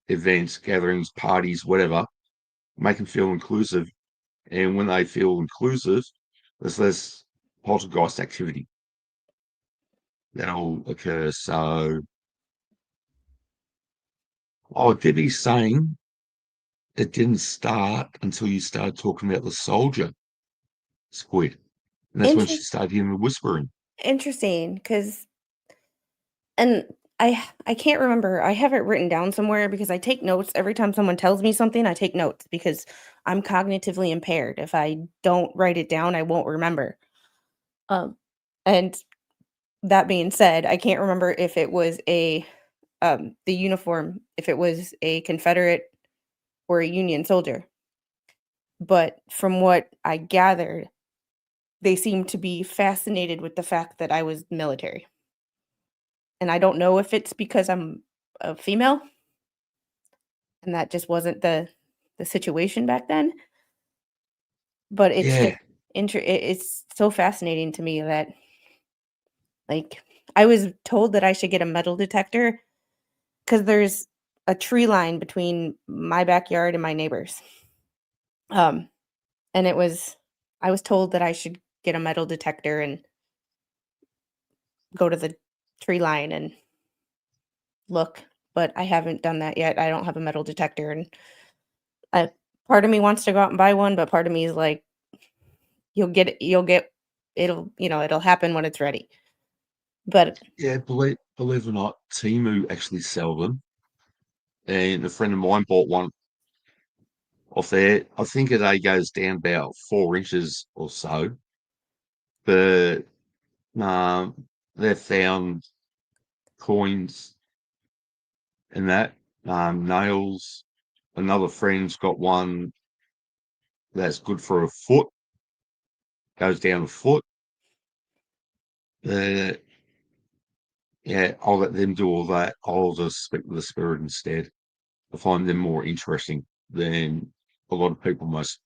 events, gatherings, parties, whatever. Make them feel inclusive. And when they feel inclusive, there's less poltergeist activity that'll occur. So, oh, Debbie's saying it didn't start until you started talking about the soldier squid. And that's when she interest started hearing the whispering. interesting, because and I can't remember, I have it written down somewhere because I take notes every time someone tells me something, I take notes because I'm cognitively impaired. If I don't write it down, I won't remember. Um, and that being said, I can't remember if it was the uniform, if it was a Confederate or a Union soldier, but from what I gathered, they seemed to be fascinated with the fact that I was military. And I don't know if it's because I'm a female and that just wasn't the situation back then, but it's just Yeah, it's so fascinating to me that, like, I was told that I should get a metal detector because there's a tree line between my backyard and my neighbor's. Um, and I was told that I should get a metal detector and go to the tree line and look, but I haven't done that yet. I don't have a metal detector, and I part of me wants to go out and buy one, but part of me is like, you'll get it'll happen when it's ready. But Yeah, believe it or not, Temu actually sell them, and a friend of mine bought one off there. I think it goes down about 4 inches or so, but they've found coins and that, nails. Another friend's got one that's good for a foot, goes down a foot. Uh, yeah, I'll let them do all that. I'll just speak with the spirit instead. I find them more interesting than a lot of people most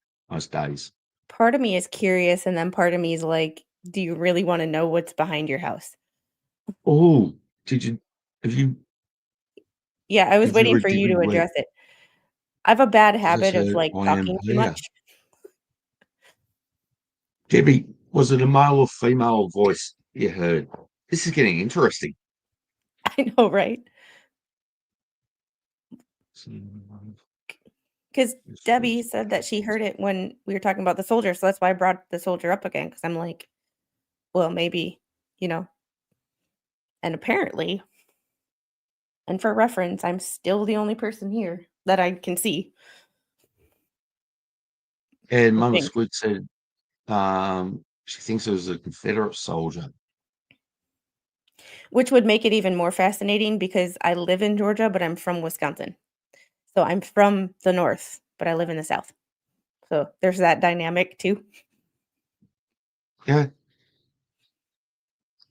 days. part of me is curious, and then part of me is like, do you really wanna know what's behind your house? Oh, did you have you Yeah, I was did you waiting read for you Debbie to Where address it. I have a bad there's habit of, a like, I am talking too here? much. Debbie, was it a male or female voice you heard? This is getting interesting. I know, right? 'Cause Debbie said that she heard it when we were talking about the soldier, so that's why I brought the soldier up again. Because 'cause I'm like, well, maybe, you know, and apparently, and for reference, I'm still the only person here that I can see, And I Mama think, Squid said she thinks it was a Confederate soldier. which would make it even more fascinating because I live in Georgia, but I'm from Wisconsin. So I'm from the North, but I live in the South. So there's that dynamic too. Yeah, So,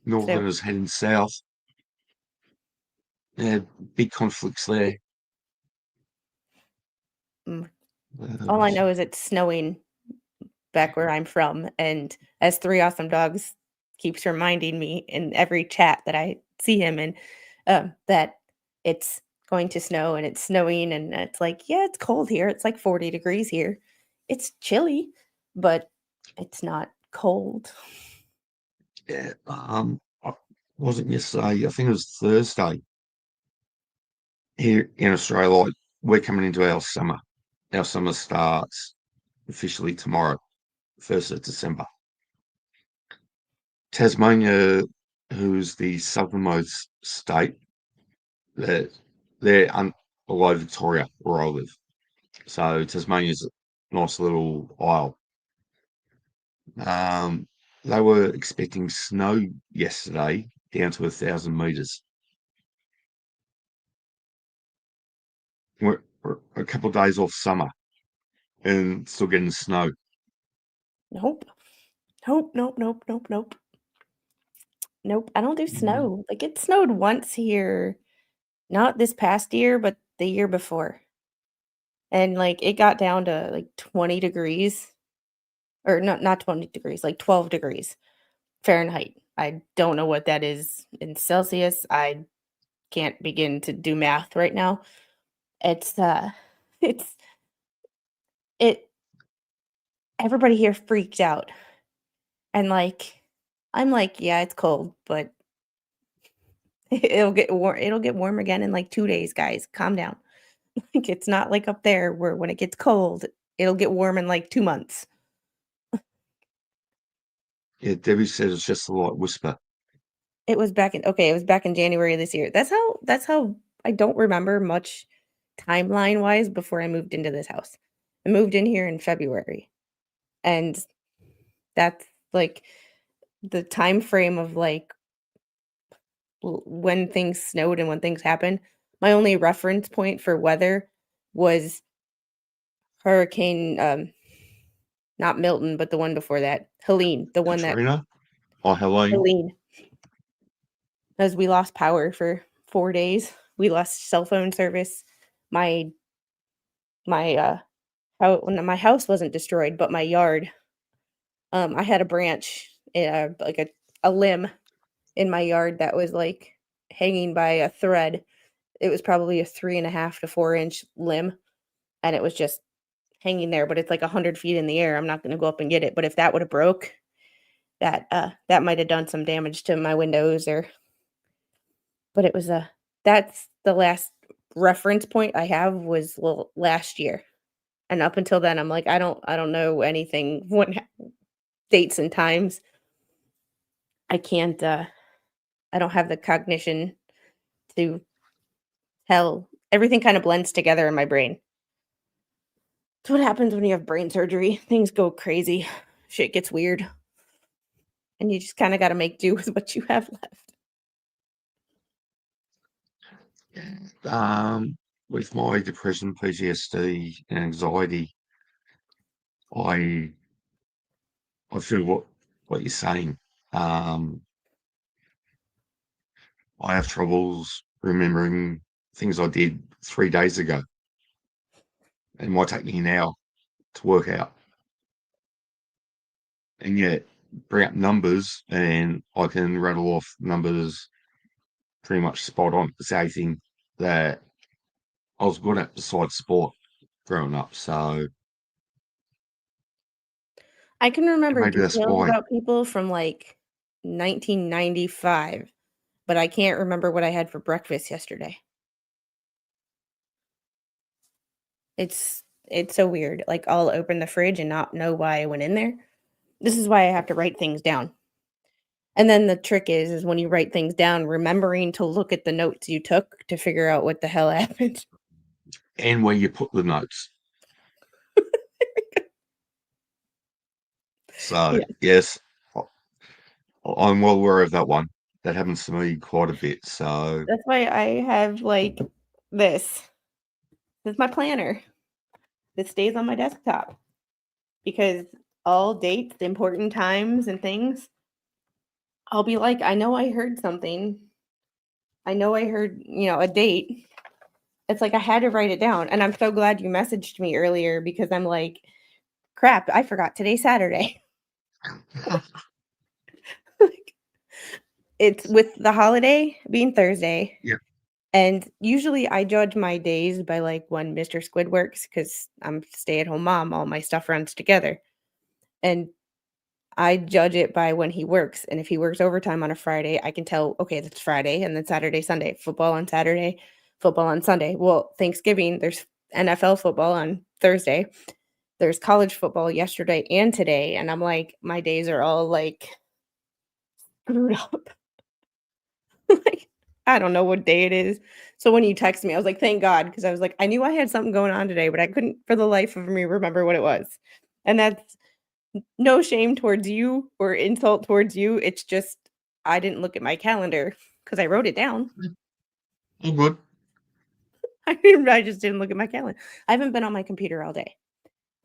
Northerners heading south. Yeah, big conflicts there. mm, Uh, all I know is it's snowing back where I'm from, and as 3 awesome dogs keeps reminding me in every chat that I see him in, that it's going to snow and it's snowing, and it's like, "Yeah, it's cold here, it's like 40 degrees here. It's chilly, but it's not cold." yeah, wasn't yesterday. I think it was Thursday here in Australia. Like, we're coming into our summer. Our summer starts officially tomorrow, 1st of December. Tasmania, who's the southernmost state, they're, they're below Victoria, where I live. So Tasmania's a nice little isle. Um, they were expecting snow yesterday down to 1,000 meters. We're a couple of days off summer and still getting snow. Nope. Nope, nope, nope, nope, nope. Nope, I don't do Mm. snow. Like, it snowed once here, not this past year, but the year before, and, like, it got down to, like, 20 degrees, or not 20 degrees, like, 12 degrees Fahrenheit. I don't know what that is in Celsius. I can't begin to do math right now. It's, it's it everybody here freaked out, and, like, I'm like, "Yeah, it's cold, but it'll get warm again in, like, 2 days, guys. Calm down." Like, it's not like up there where when it gets cold, it'll get warm in, like, 2 months. Yeah, Debbie said it's just a light whisper. It was back in January of this year. That's how I don't remember much timeline-wise before I moved into this house. I moved in here in February, and that's, like, the time frame of, like, when things snowed and when things happened. My only reference point for weather was Hurricane, not Milton, but the one before that, Helene, the one that Katrina? Oh, Helene? Helene, 'cause we lost power for 4 days. We lost cell phone service. My my, no, my house wasn't destroyed, but my yard, I had a branch, like a limb in my yard that was, like, hanging by a thread. It was probably a 3.5 to 4-inch limb, and it was just hanging there, but it's, like, 100 feet in the air. I'm not gonna go up and get it, but if that woulda broke, that might have done some damage to my windows, or but it was a that's the last reference point I have was, last year. and up until then, I'm like, I don't know anything, what dates and times. I can't, I don't have the cognition to tell. Everything kinda blends together in my brain. It's what happens when you have brain surgery. Things go crazy. Shit gets weird, and you just kinda gotta make do with what you have left. Um, with my depression, PTSD, and anxiety, I I feel what you're saying. Um, I have troubles remembering things I did 3 days ago. It might take me an hour to work out, and yet bring up numbers, and I can rattle off numbers pretty much spot on. It's anything that I was good at besides sport growing up. So I can remember maybe that's details why. about people from, like, 1995, but I can't remember what I had for breakfast yesterday. It's so weird, like, I'll open the fridge and not know why I went in there. This is why I have to write things down. And then the trick is when you write things down, remembering to look at the notes you took to figure out what the hell happened. And where you put the notes. So Yeah, yes, I'm well aware of that one. That happens to me quite a bit. So that's why I have, like, this. This is my planner that stays on my desktop because all dates, important times, and things, I'll be like, "I know I heard something. I know I heard, a date." It's like I had to write it down, and I'm so glad you messaged me earlier because I'm like, "Crap, I forgot today's Saturday." Like, it's with the holiday being Thursday, yeah, and usually I judge my days by, like, when Mr. Squid works because 'cause I'm stay-at-home mom, all my stuff runs together, and I judge it by when he works, and if he works overtime on a Friday, I can tell, "Okay, that's Friday, and then Saturday, Sunday, football on Saturday, football on Sunday." Well, Thanksgiving, there's NFL football on Thursday, there's college football yesterday and today, and I'm like, my days are all, like, screwed up. Like, I don't know what day it is. So when you text me, I was like, "Thank God," because I was like, I knew I had something going on today, but I couldn't for the life of me remember what it was. And that's no shame towards you or insult towards you, it's just I didn't look at my calendar because I wrote it down. all good. I just didn't look at my calendar. I haven't been on my computer all day.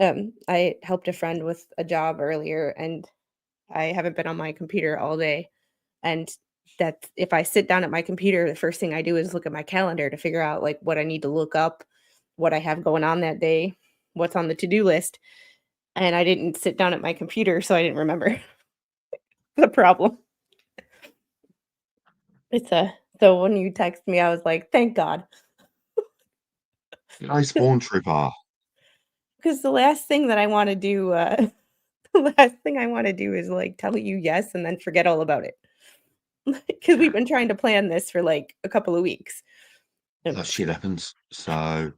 I helped a friend with a job earlier, and I haven't been on my computer all day, and that if I sit down at my computer, the first thing I do is look at my calendar to figure out, like, what I need to look up, what I have going on that day, what's on the to-do list, and I didn't sit down at my computer, so I didn't remember the problem. It's a So when you text me, I was like, "Thank God," G'day, Spawn Trooper. because the last thing that I wanna do, the last thing I wanna do is, like, tell you yes and then forget all about it. Because 'cause we've been trying to plan this for, like, a couple of weeks. That Oops. shit happens. So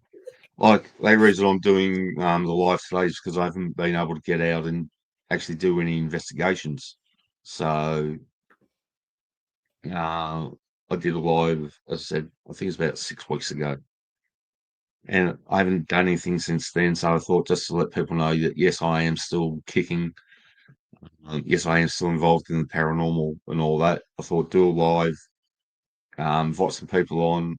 like the reason I'm doing the live today is because I haven't been able to get out and actually do any investigations. So I did a live, as I said, I think it's about 6 weeks ago. And I haven't done anything since then. So I thought just to let people know that yes, I am still kicking. Yes, I am still involved in the paranormal and all that. I thought do a live, invite some people on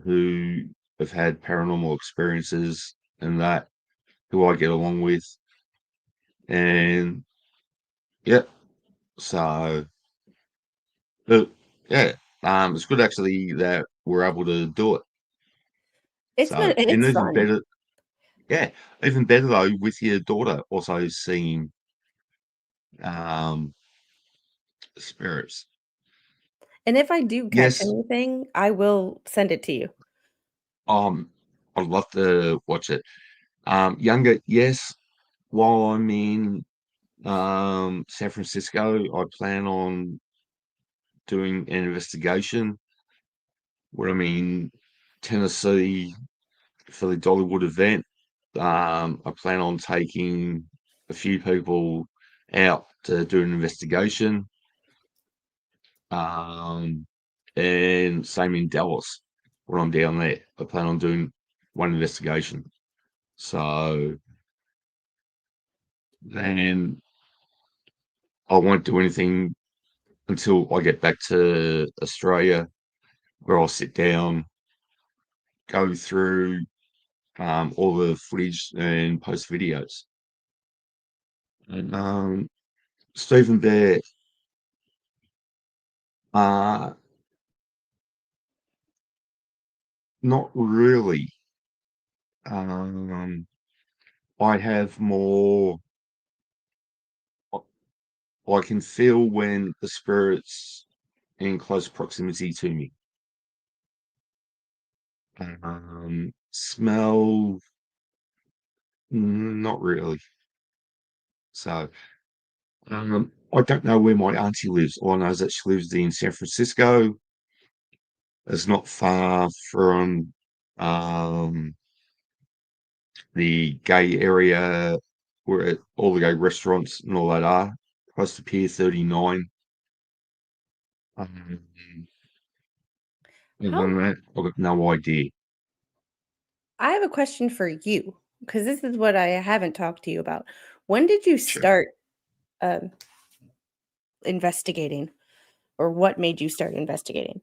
who have had paranormal experiences and that, who I get along with. And yeah, so but, yeah, it's good actually that we're able to do it. So and It's even fun. better, yeah, even better though with your daughter also seeing um spirits. And if I do catch Yes, anything, I will send it to you. um, I'd love to watch it. Younger, yes. While I'm in San Francisco, I plan on doing an investigation. When I'm in Tennessee for the Dollywood event, I plan on taking a few people out to do an investigation. Um, and same in Dallas. When I'm down there, I plan on doing one investigation. So then I won't do anything until I get back to Australia, where I'll sit down, go through all the footage and post videos. And Stephen Bear, uh, not really. Um, I have more. I can feel when the spirit's in close proximity to me. Smell, not really. So, I don't know where my auntie lives. All I know is that she lives in San Francisco. It's not far from um, the gay area where all the gay restaurants and all that are, close to Pier 39. Um, other How than that, I've got no idea. I have a question for you because this is what I haven't talked to you about. When did you Sure. start um, investigating, or what made you start investigating?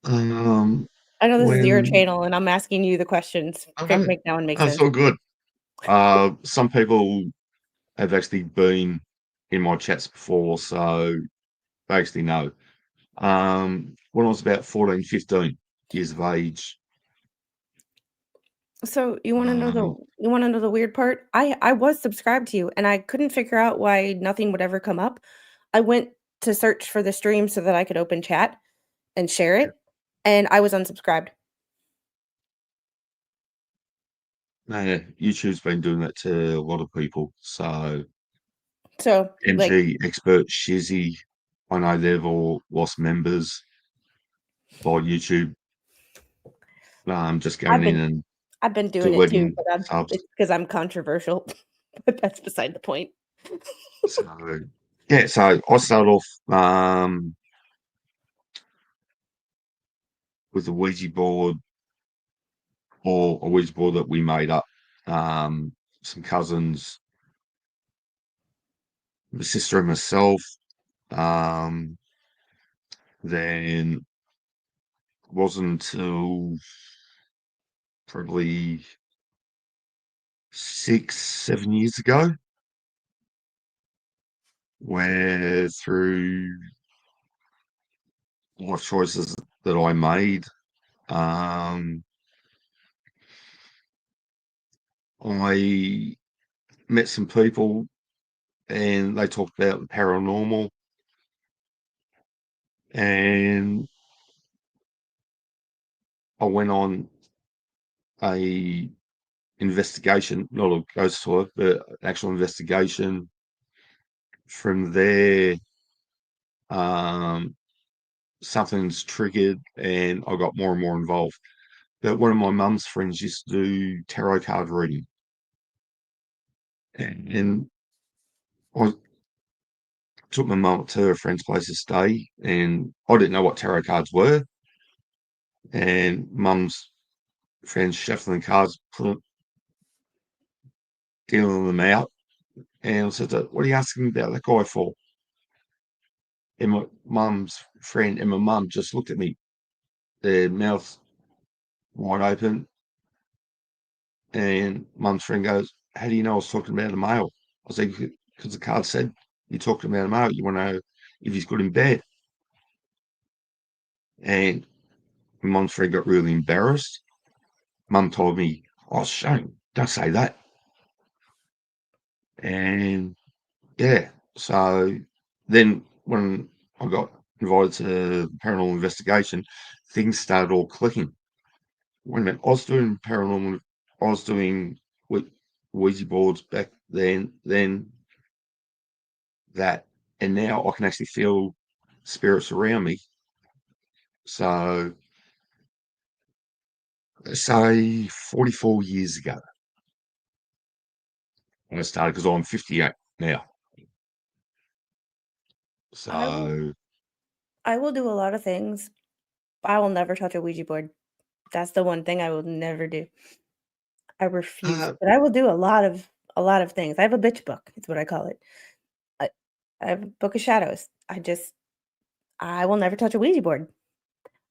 Um, I know this is your when channel, and I'm asking you the questions. okay, Make that one make that's sense. all good. Some people have actually been in my chats before, so they actually know. When I was about 14, 15 years of age, So you want to know um, the weird part? I was subscribed to you, and I couldn't figure out why nothing would ever come up. I went to search for the stream so that I could open chat and share it, and I was unsubscribed. YouTube's been doing that to a lot of people. So So like MG Expert, Shizzy, I know they've all lost members by YouTube, just I've going in been and I've been doing it too, deleting but subs. it's because I'm controversial. But that's beside the point. So yeah, so I started off with a Ouija board or a Ouija board that we made up. Some cousins, my sister and myself. Um, then wasn't until probably 6, 7 years ago, where through life choices that I made, um, I met some people and they talked about the paranormal, and I went on a investigation, not a ghost tour, but an actual investigation. From there, um, something's triggered, and I got more and more involved. But one of my mum's friends used to do tarot card reading, and I took my mum to her friend's place to stay, and I didn't know what tarot cards were. And mum's friends shuffling cards, dealing them out, and I said, "What are you asking about that guy for?" And my mum's friend and my mum just looked at me, their mouths wide open, and mum's friend goes, "How do you know I was talking about a male?" I said, "Because the card said you're talking about a male. You want to know if he's good in bed." And mum's friend got really embarrassed. Mum told me, "Oh, Shane, don't say that." And yeah, so then when I got invited to paranormal investigation, things started all clicking. Wait a minute, I was doing paranormal, I was doing Ouija boards back then that, and now I can actually feel spirits around me. So, say 44 years ago. when I started because I'm 58 now. I will So, I will do a lot of things. I will never touch a Ouija board. That's the one thing I will never do. I refuse, uh, but I will do a lot of things. I have a bitch book, it's what I call it. I I have a book of shadows. I will never touch a Ouija board.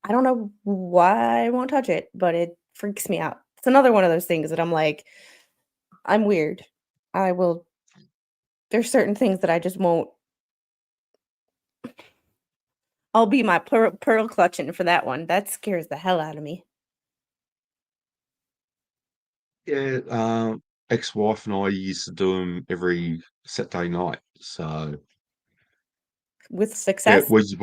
I don't know why I won't touch it, but it freaks me out. It's another one of those things that I'm like, I'm weird. I will there's certain things that I just won't I'll be my pearl clutching for that one. That scares the hell out of me. yeah, ex-wife and I used to do them every Saturday night. So, With yeah, success? Ouija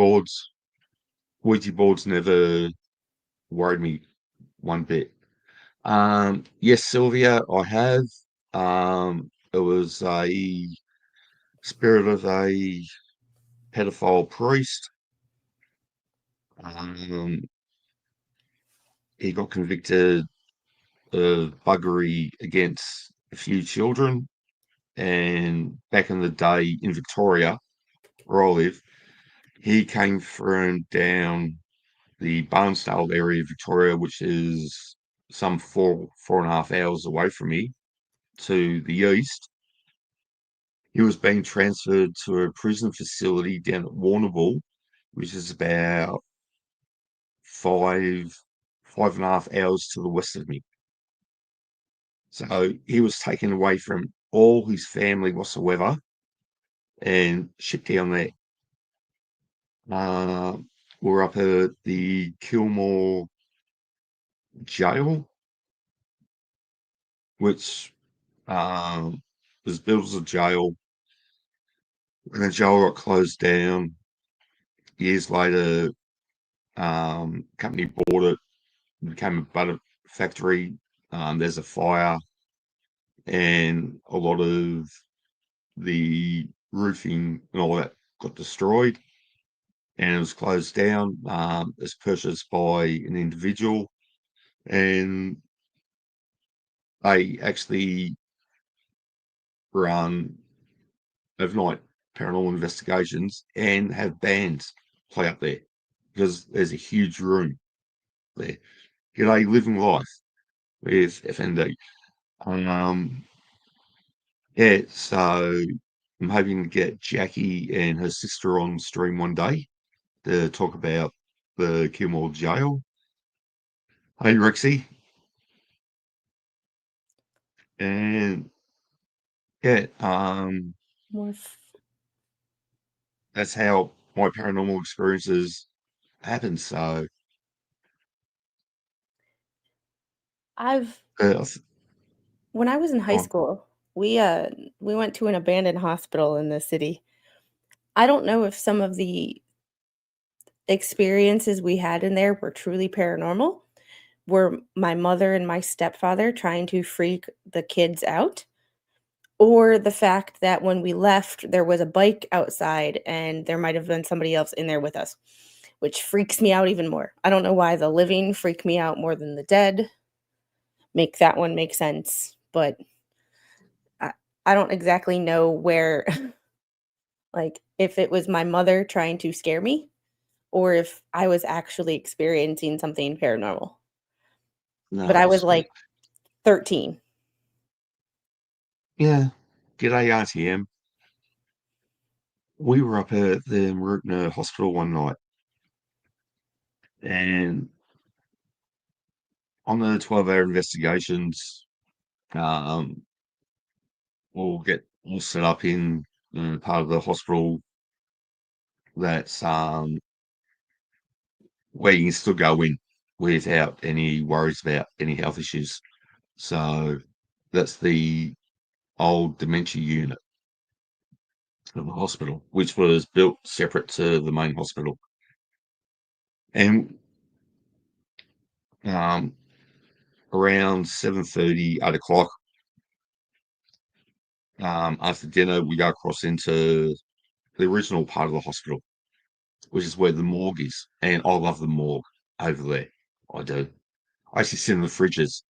boards never worried me one bit. Yes, Sylvia, I have. It was a spirit of a pedophile priest. Um, he got convicted of buggery against a few children. And back in the day in Victoria, where I live, he came from down the Barnsdale area of Victoria, which is some 4.5 hours away from me to the east. He was being transferred to a prison facility down at Warrnambool, which is about 5.5 hours to the west of me. So he was taken away from all his family whatsoever and shipped down there. Uh, we're up at the Kilmore jail, which was built as a jail. When the jail got closed down, years later, company bought it, became a butter factory. There's a fire, and a lot of the roofing and all that got destroyed, and it was closed down. It was purchased by an individual, and they actually run overnight paranormal investigations and have bands play up there because there's a huge room there. G'day, living life with FND. Um, yeah, so I'm hoping to get Jackie and her sister on stream one day to talk about the Kilmore jail. Hey, Rexy. And yeah, More that's how my paranormal experiences happen. So, I've uh, when I was in go high on. school, we went to an abandoned hospital in the city. I don't know if some of the experiences we had in there were truly paranormal. Were my mother and my stepfather trying to freak the kids out? Or the fact that when we left, there was a bike outside and there might have been somebody else in there with us, which freaks me out even more. I don't know why the living freak me out more than the dead. Make that one make sense, but I, I don't exactly know where, like, if it was my mother trying to scare me or if I was actually experiencing something paranormal. But No, I was it's like 13. yeah. G'day, RTM. We were up at the Marupna Hospital one night, and on the 12-hour investigations, um, we'll set up in part of the hospital that's where you can still go in without any worries about any health issues. So that's the old dementia unit of the hospital, which was built separate to the main hospital. And um, around 7:30, 8 o'clock, after dinner, we go across into the original part of the hospital, which is where the morgue is. And I love the morgue over there. I do. I actually sit in the fridges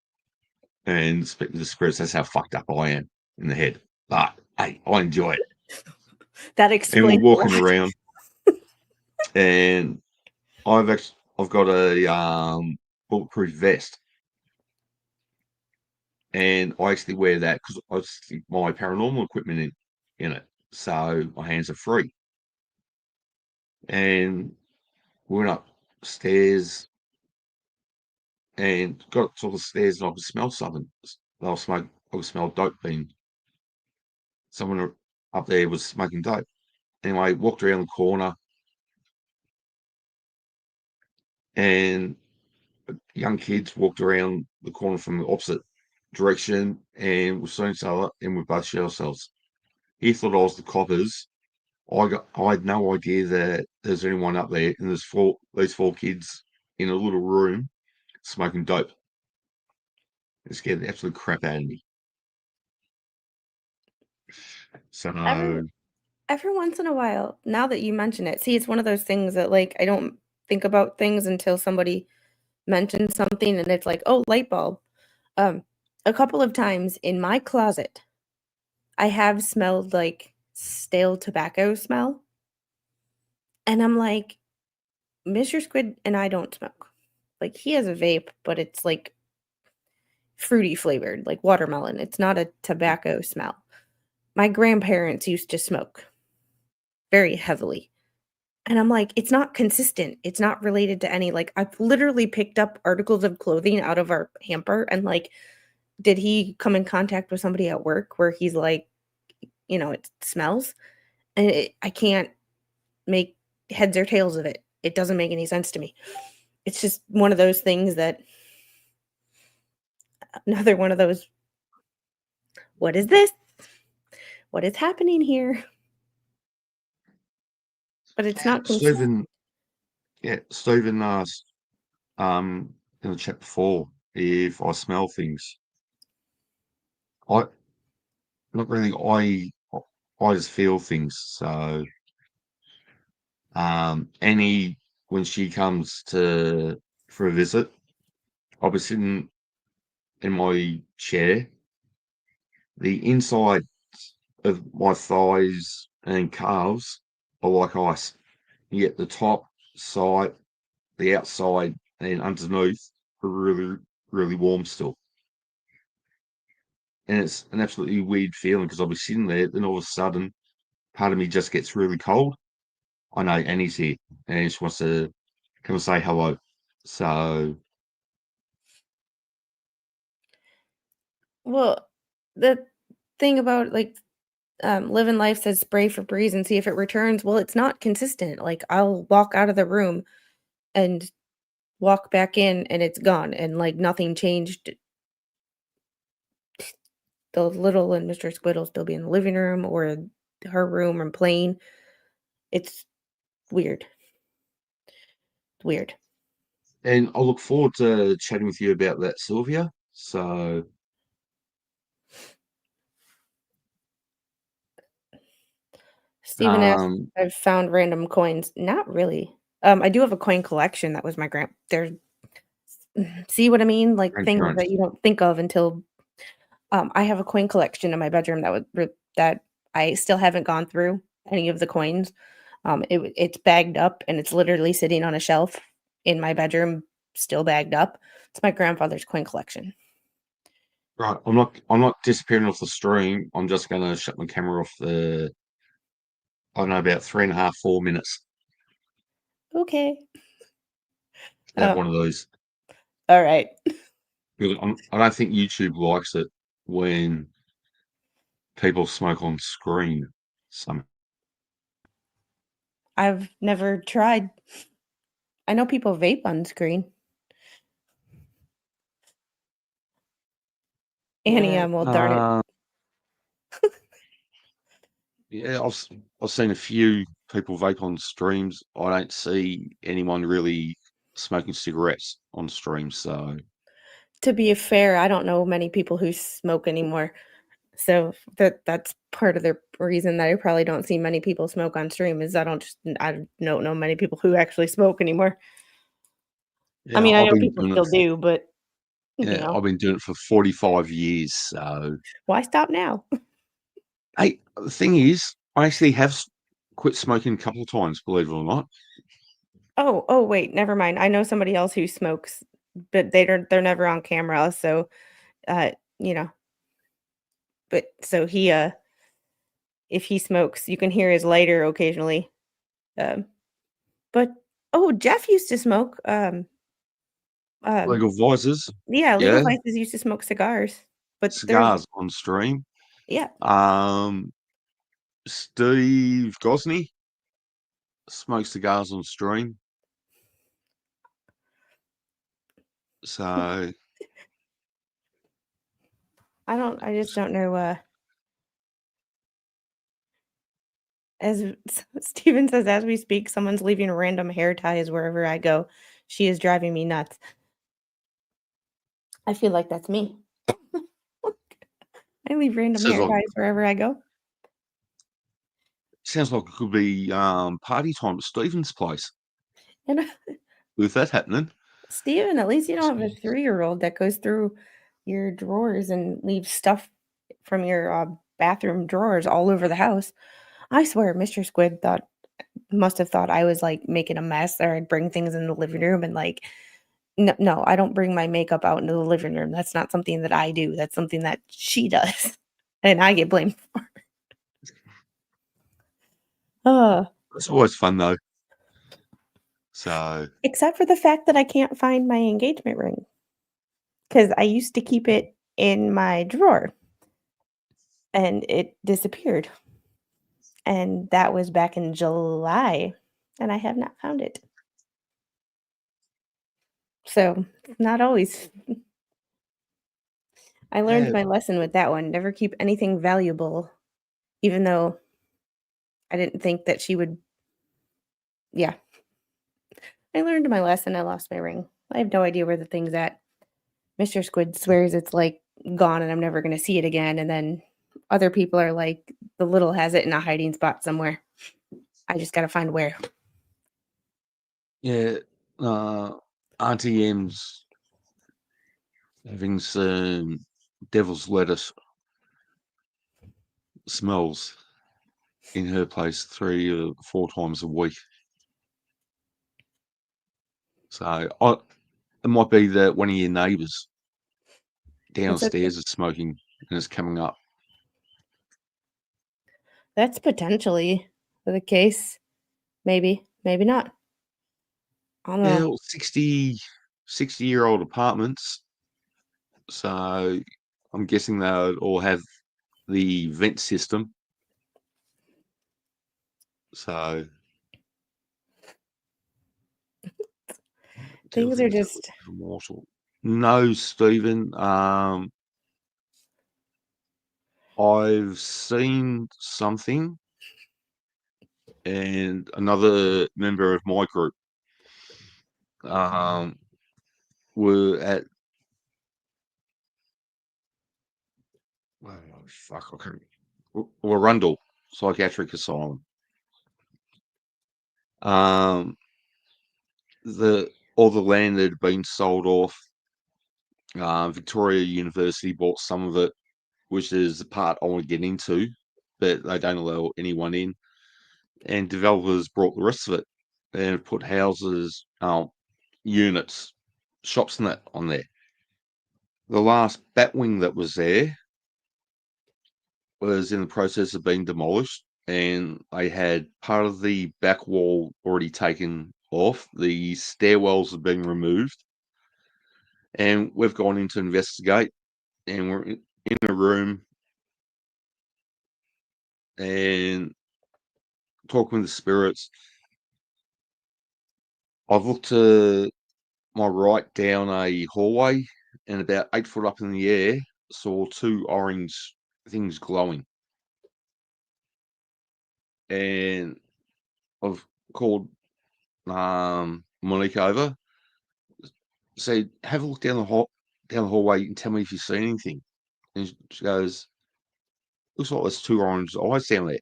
and speak to the spirits. That's how fucked up I am in the head. but hey, I enjoy it. That And we're explains a walking lot. around, and I've got a bulletproof vest, and I actually wear that because I stick my paranormal equipment in it, so my hands are free. And we went upstairs and got to the stairs, and I could smell something. I could smell dope being someone up there was smoking dope. Anyway, walked around the corner, and young kids walked around the corner from the opposite direction, and we saw each other, and we both shot ourselves. He thought I was the coppers. I had no idea that there's anyone up there, and there's these four kids in a little room smoking dope. It scared the absolute crap out of me. Every So every once in a while, now that you mention it, see, it's one of those things that, like, I don't think about things until somebody mentions something and it's like, "Oh, light bulb." Um, a couple of times in my closet, I have smelled, like, stale tobacco smell, and I'm like, "Mr. Squid and I don't smoke." Like, he has a vape, but it's, like, fruity flavored, like watermelon. It's not a tobacco smell. My grandparents used to smoke very heavily. And I'm like, "It's not consistent. It's not related to any," like, I've literally picked up articles of clothing out of our hamper and, like, did he come in contact with somebody at work where he's like, it smells? And I can't make heads or tails of it. It doesn't make any sense to me. It's just one of those things that another one of those, "What is this? What is happening here?" But it's not consistent. Stephen, yeah, Stephen asked in the chat before if I smell things. I not really. I just feel things. So Annie, when she comes to for a visit, I'll be sitting in my chair. The inside of my thighs and calves are like ice. Yet the top, side, the outside, and underneath are really, really warm still. And it's an absolutely weird feeling because I'll be sitting there, then all of a sudden, part of me just gets really cold. I know Annie's here, and he just wants to come and say hello. So, Well, the thing about, like, living life says spray for breeze and see if it returns. Well, it's not consistent. Like, I'll walk out of the room and walk back in and it's gone and, like, nothing changed. The little and Mr. Squid will still be in the living room or her room and playing. It's weird. Weird. and I look forward to chatting with you about that, Sylvia. So, Steven asked um, if I've found random coins. Not really. I do have a coin collection that was my there. See what I mean? Like, things grandparents. that you don't think of until I have a coin collection in my bedroom that I still haven't gone through any of the coins. It's bagged up and it's literally sitting on a shelf in my bedroom, still bagged up. It's my grandfather's coin collection. Right, I'm not disappearing off the stream. I'm just going to shut my camera off the. I don't know, about 3.5, 4 minutes. Okay. Have Um, one of those. all right. Because I don't think YouTube likes it when people smoke on screen. Some I've never tried. I know people vape on screen. Annie, yeah, well, darn it. yeah. I've seen a few people vape on streams. I don't see anyone really smoking cigarettes on streams. So To be fair, I don't know many people who smoke anymore. So that's part of the reason that I probably don't see many people smoke on stream is I don't know many people who actually smoke anymore. I yeah, mean, I know people still do, but, I've been doing it for 45 years. So why stop now? Hey, the thing is, I actually have quit smoking a couple of times, believe it or not. Oh, wait, never mind. I know somebody else who smokes, but they're never on camera, so, you know, but so if he smokes, you can hear his lighter occasionally, um, but oh, Jeff used to smoke, um, Legal Voices, yeah, Legal yeah, Vices used to smoke cigars, but there's cigars on stream. yeah, Um, Steve Gosney smokes cigars on stream. So I just don't know, as Steven says, as we speak, someone's leaving random hair ties wherever I go. She is driving me nuts. I feel like that's me. I leave random sounds hair like ties wherever I go. sounds like it could be party time at Stephen's place And with that happening. Steven, at least you don't have a 3-year-old that goes through your drawers and leaves stuff from your, bathroom drawers all over the house. I swear Mr. Squid must have thought I was, like, making a mess or I'd bring things in the living room and, like no, I don't bring my makeup out into the living room. That's not something that I do. That's something that she does, and I get blamed. Uh, It's always fun though. So except for the fact that I can't find my engagement ring because I used to keep it in my drawer, and it disappeared, and that was back in July, and I have not found it. So, not always I learned yeah, my lesson with that one, never keep anything valuable, even though I didn't think that she would yeah. I learned my lesson, I lost my ring. I have no idea where the thing's at. Mr. Squid swears it's, like, gone and I'm never gonna see it again, and then other people are like, "The little has it in a hiding spot somewhere." I just gotta find where. yeah. Uh, Auntie M's having some devil's lettuce smells in her place 3 or 4 times a week. So it might be that one of your neighbours It's okay. downstairs is smoking and it's coming up. That's potentially the case. Maybe, maybe not. I don't Yeah, know. well, 60-year-old apartments. So I'm guessing they'll all have the vent system. So do Things are things that just live immortal. No, Stephen. I've seen something, and another member of my group um, were at oh, fuck, I can't, Warrundle Psychiatric Asylum. Um, the all the land that had been sold off. Victoria University bought some of it, which is the part I want to get into, but they don't allow anyone in. And developers brought the rest of it and put houses, units, shops and that on there. The last Batwing that was there was in the process of being demolished, and they had part of the back wall already taken off. The stairwells have been removed, and we've gone in to investigate. And we're in a room and talking with the spirits. I've looked to my right down a hallway, and about 8 foot up in the air, saw two orange things glowing. And I've called Monique over, said, "Have a look down the hallway and tell me if you see anything." And she goes, "Looks like there's two orange eyes down there."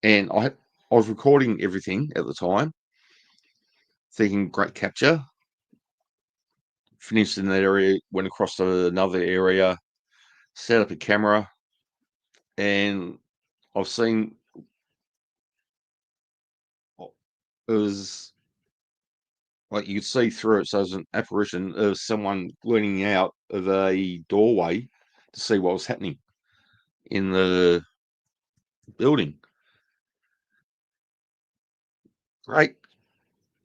And I was recording everything at the time, thinking great capture. Finished in that area, went across to another area, set up a camera, and I've seen it was like you could see through it, so it was an apparition of someone leaning out of a doorway to see what was happening in the building. Great,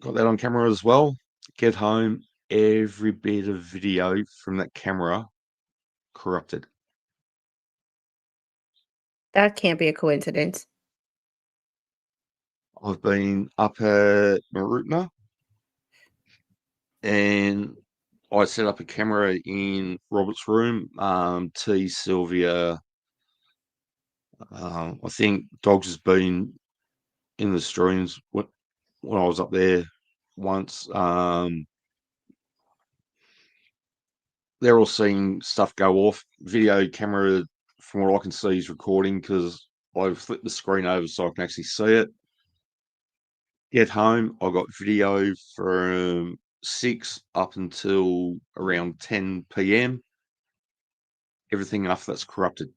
got that on camera as well. Get home, every bit of video from that camera corrupted. That can't be a coincidence. I've been up at Marutna and I set up a camera in Robert's room. T, Sylvia, I think Dogs has been in the streams when I was up there once. They're all seeing stuff go off. Video camera, from what I can see, is recording because I've flipped the screen over so I can actually see it. Get home, I got video from 6 up until around 10 p.m. Everything after that's corrupted.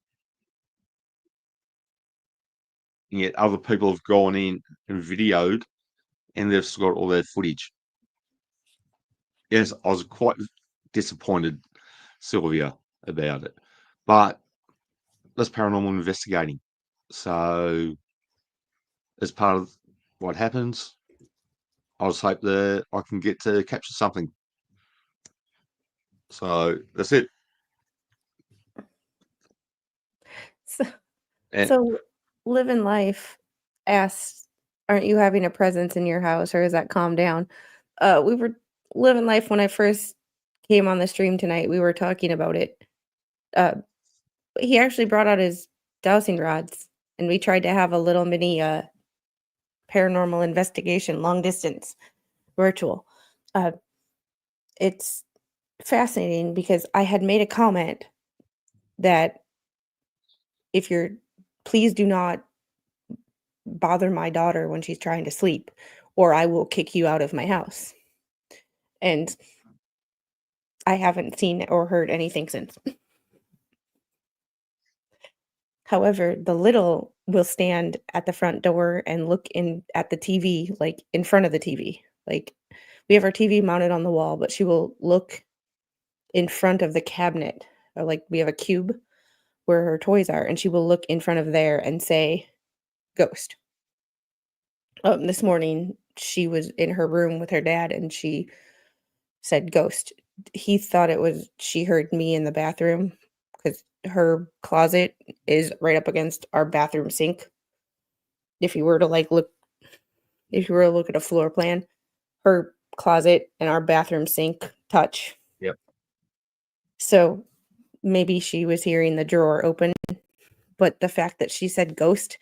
And yet other people have gone in and videoed and they've still got all their footage. Yes, I was quite disappointed, Sylvia, about it. But that's paranormal investigating. So as part of what happens, I just hope that I can get to capture something. So that's it. So, And so living life asks, aren't you having a presence in your house or is that calmed down? We were living life when I first came on the stream tonight. We were talking about it. Uh, he actually brought out his dowsing rods and we tried to have a little mini paranormal investigation, long distance, virtual. Uh, it's fascinating because I had made a comment that if you're, please do not bother my daughter when she's trying to sleep, or I will kick you out of my house. And I haven't seen or heard anything since. However, the little will stand at the front door and look in at the TV, like in front of the TV. Like we have our TV mounted on the wall, but she will look in front of the cabinet, or like we have a cube where her toys are, and she will look in front of there and say, "Ghost." This morning, she was in her room with her dad, and she said, "Ghost." He thought it was she heard me in the bathroom because her closet is right up against our bathroom sink. If you were to if you were to look at a floor plan, her closet and our bathroom sink touch. yep, So maybe she was hearing the drawer open, but the fact that she said ghost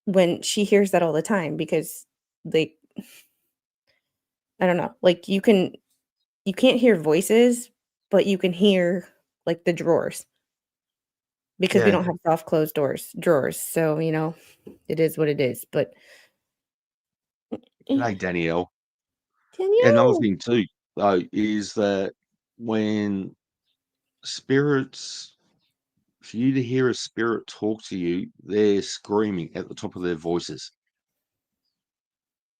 when she hears that all the time because they, I don't know, like you can't hear voices, but you can hear like the drawers because we yeah. don't have soft closed drawers. So, it is what it is. But Hey, eh, Danielle. Yeah, another Danielle, thing too, though, is that when spirits, for you to hear a spirit talk to you, they're screaming at the top of their voices.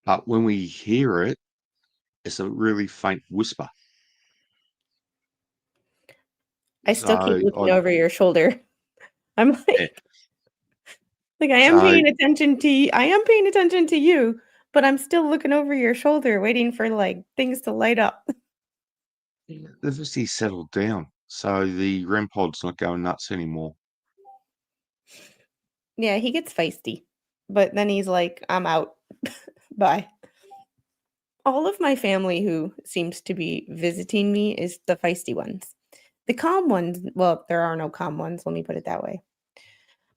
But when we hear it, it's a really faint whisper. I still keep So, looking over your shoulder. I'm yeah. like I am So paying attention to you. I am paying attention to you, but I'm still looking over your shoulder, waiting for like things to light up. they've just settled down. So the REM pod's not going nuts anymore. Yeah, he gets feisty, but then he's like, "I'm out. Bye." All of my family who seems to be visiting me is the feisty ones. The calm ones, well, there are no calm ones, let me put it that way.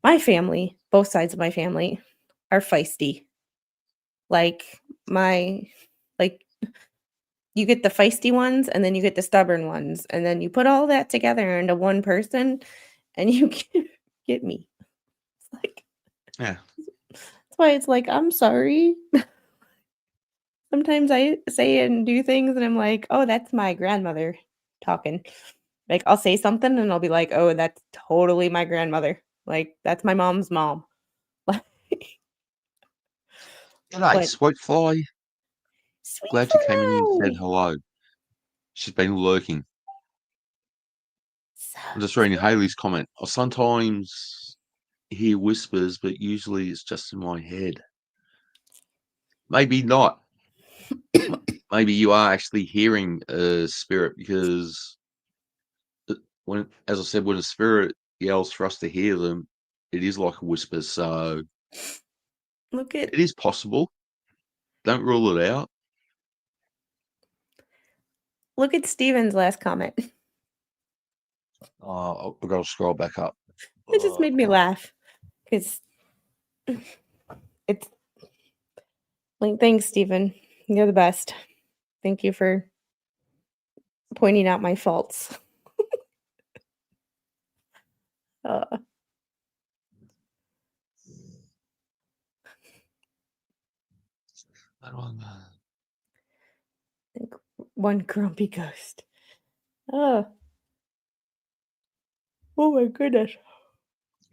My family, both sides of my family, are feisty. Like my like you get the feisty ones and then you get the stubborn ones and then you put all that together into one person and you get me. It's like Yeah. that's why it's like, "I'm sorry." Sometimes I say and do things and I'm like, "Oh, that's my grandmother talking." Like, I'll say something and I'll be like, "Oh, that's totally my grandmother." Like, that's my mom's mom. G'day, But sweet fly. sweet Glad you came in and said fly! hello. She's been lurking. So I'm just reading Haley's comment. I sometimes hear whispers, but usually it's just in my head. Maybe not. Maybe you are actually hearing a spirit because when, as I said, when a spirit yells for us to hear them, it is like a whisper. So look at it is possible. Don't rule it out. Steven's last comment. I've got to scroll back up. It just made me laugh because it's like, thanks, Steven. You're the best. Thank you for pointing out my faults. Uh, I don't know. like one grumpy ghost. Oh, oh my goodness.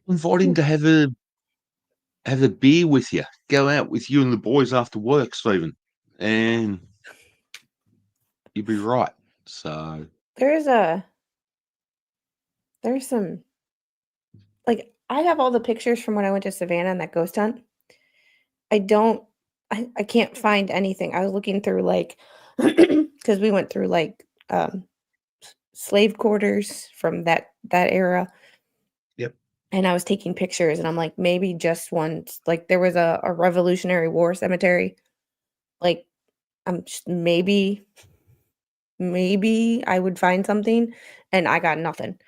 Invite him to have a beer with you. Go out with you and the boys after work, Stephen, and you'd be right. So There's some, like, I have all the pictures from when I went to Savannah and that ghost hunt. I don't I can't find anything. I was looking through, like, because we went through, like, slave quarters from that era, yep. and I was taking pictures, and I'm like, maybe just once, like, there was a Revolutionary War cemetery, like, I'm just maybe I would find something, and I got nothing.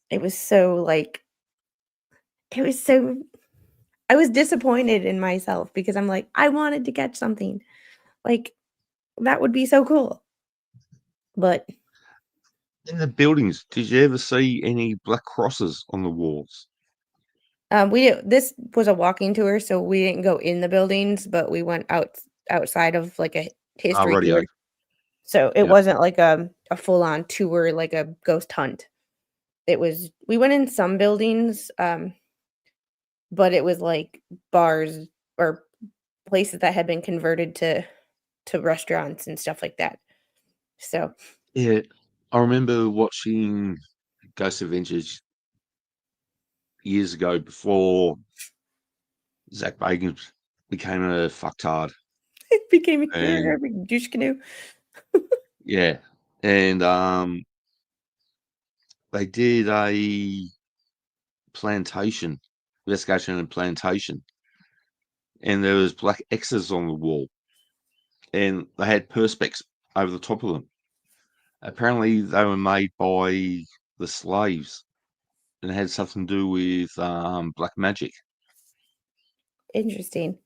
It was so, like it was so I was disappointed in myself because I'm like, "I wanted to catch something." Like, that would be so cool. But, In the buildings, did you ever see any black crosses on the walls? this was a walking tour, so we didn't go in the buildings, but we went outside of, like, a Ah, history radio. tour. So, it Yep. wasn't like a full-on tour, like a ghost hunt. It was we went in some buildings, but it was, like, bars or places that had been converted to restaurants and stuff like that. So, Yeah, I remember watching Ghost Adventures years ago before Zach Bagans became a fucktard, it became a and douche canoe. yeah, and they did a plantation investigation and plantation, and there was black X's on the wall, and they had perspex over the top of them. Apparently, they were made by the slaves and had something to do with black magic. Interesting.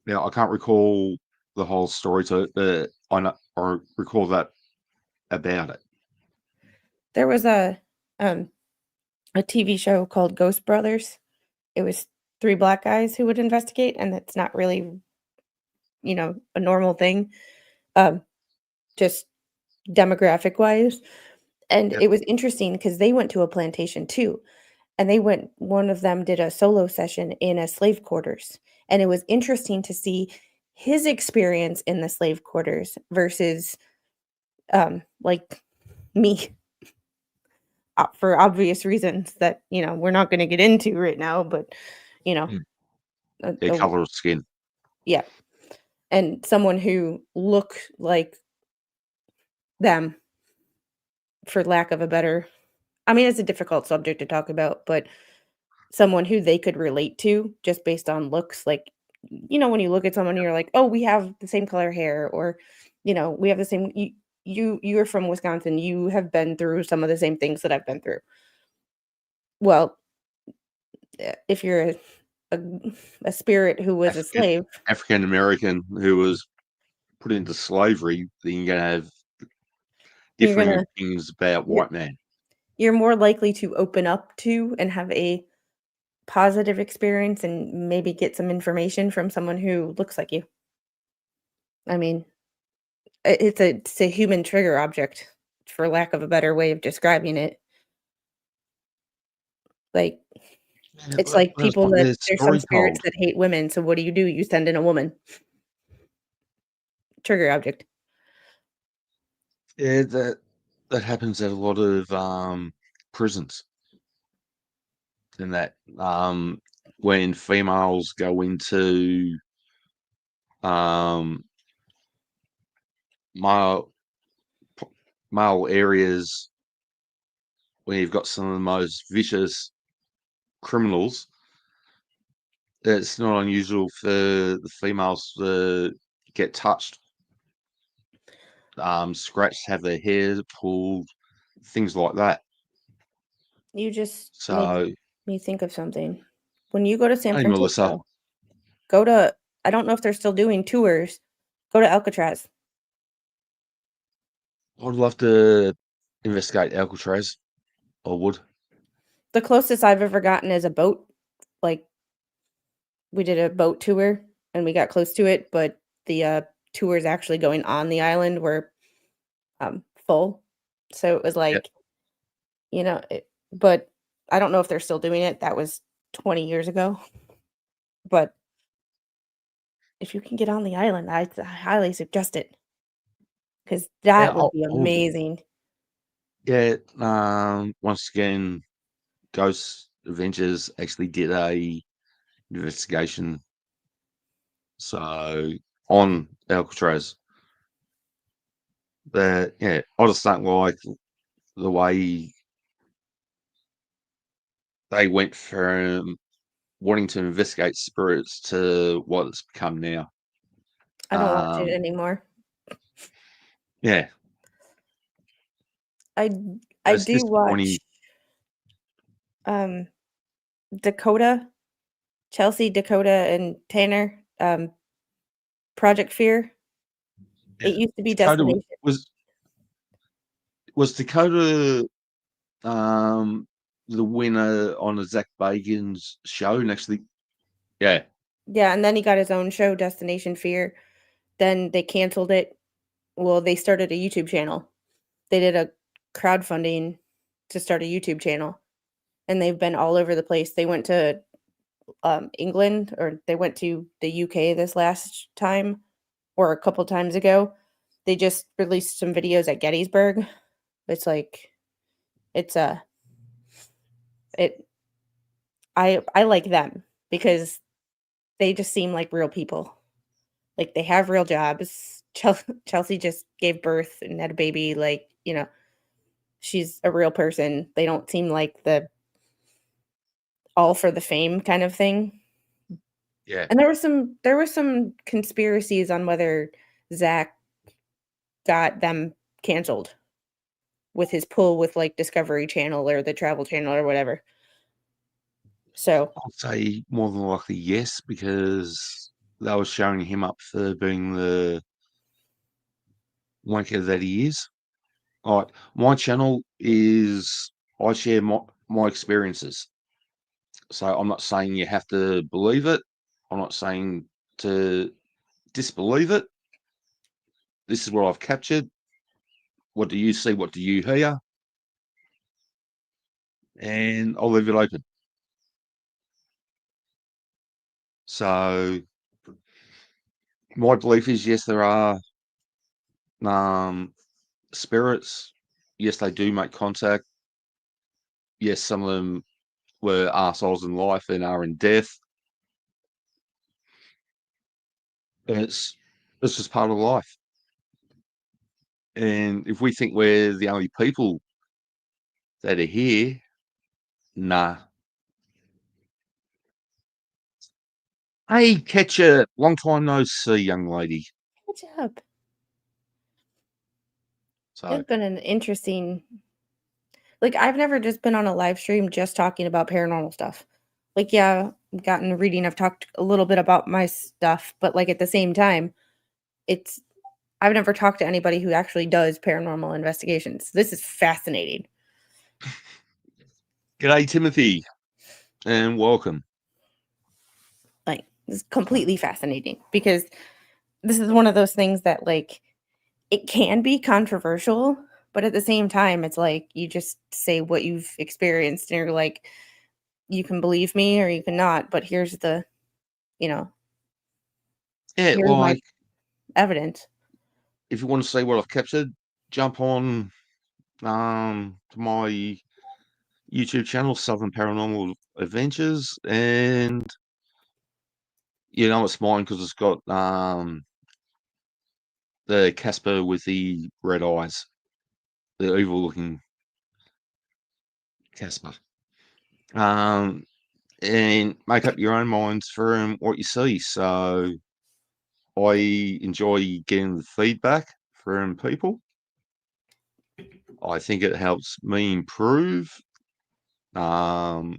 Now, I can't recall the whole story to it, but I recall that about it. There was um, a TV show called Ghost Brothers. It was 3 black guys who would investigate, and it's not really, a normal thing, um, just demographic-wise, and Yep. it was interesting because they went to a plantation too, and one of them did a solo session in a slave quarters, and it was interesting to see his experience in the slave quarters versus, like, me, for obvious reasons that, we're not gonna get into right now, but, you know, Mm. a Their a color of skin. yeah, and someone who looked like them, for lack of a better I mean, it's a difficult subject to talk about, but someone who they could relate to just based on looks, like, when you look at someone and you're like, "Oh, we have the same color hair," or, "We have the same you're from Wisconsin, you have been through some of the same things that I've been through." Well, if you're a a spirit who was a African slave, African American who was put into slavery, then you're gonna have you're differing gonna opinions about you're white man. you're more likely to open up to and have a positive experience and maybe get some information from someone who looks like you. I mean, it's a human trigger object, for lack of a better way of describing it. Like, Yeah, It's like that's people what that their there's some story spirits told. that hate women, so what do? You send in a woman. Trigger object. Yeah, that happens at a lot of prisons. In that when females go into um male male areas where you've got some of the most vicious criminals, it's not unusual for the females to get touched, scratched, have their hair pulled, things like that. You just made So, me think of something. When you go to San hey, Melissa, Francisco, go to I don't know if they're still doing tours, go to Alcatraz. I'd love to investigate Alcatraz. I would. The closest I've ever gotten is a boat, like, we did a boat tour, and we got close to it, but the, tours actually going on the island were, full. So it was Yeah. like, but I don't know if they're still doing it, that was 20 years ago, but if you can get on the island, I highly suggest it because Yeah, that would be I would. amazing. Yeah. Once again, Ghost Adventures actually did a investigation. So on Alcatraz, that yeah, I just don't like the way they went from wanting to investigate spirits to what it's become now. I don't watch it Um, anymore. yeah, I I it's do disappointing. watch, um, Dakota, Chelsea, Dakota, and Tanner, Project Fear. It Yeah, used to be Dakota Destination. was Dakota um the winner on a Zach Bagan's show and actually yeah, Yeah, and then he got his own show, Destination Fear. Then they canceled it. Well, they started a YouTube channel. They did a crowdfunding to start a YouTube channel, and they've been all over the place. They went to, England, or they went to the UK this last time, or a couple times ago. They just released some videos at Gettysburg. It's like it's a it I like them because they just seem like real people. Like, they have real jobs. Chelsea just gave birth and had a baby, like, she's a real person. They don't seem like the all for the fame kind of thing. yeah. And there were some conspiracies on whether Zach got them canceled with his pull with, like, Discovery Channel or the Travel Channel or whatever. So, I'd say more than likely yes, because they were showing him up for being the wanker that he is. Like my channel is I share my experiences. So I'm not saying you have to believe it. I'm not saying to disbelieve it. This is what I've captured. What do you see? What do you hear? And I'll leave it open. So my belief is yes, there are um, spirits. Yes, they do make contact. Yes, some of them were arseholes in life and are in death. And it's just part of life. And if we think we're the only people that are here, nah. Hey, Ketchup, long time no see, young lady. what's up? So, It's been an interesting, like, I've never just been on a live stream just talking about paranormal stuff. Like, yeah, I've gotten reading, I've talked a little bit about my stuff, but, like, at the same time, it's I've never talked to anybody who actually does paranormal investigations. This is fascinating. g'day, Timothy, and welcome. Like, it's So, completely fascinating because this is one of those things that, like, it can be controversial, but at the same time, it's like you just say what you've experienced and you're like, you can believe me or you can not, but here's the, you know, Yeah, here's my like evidence. if you want to see what I've captured, jump on to my YouTube channel, Southern Paranormal Adventures, and you know it's mine because it's got the Casper with the red eyes, the evil looking Casper. Um, and make up your own minds from what you see. So I enjoy getting the feedback from people. I think it helps me improve. Um,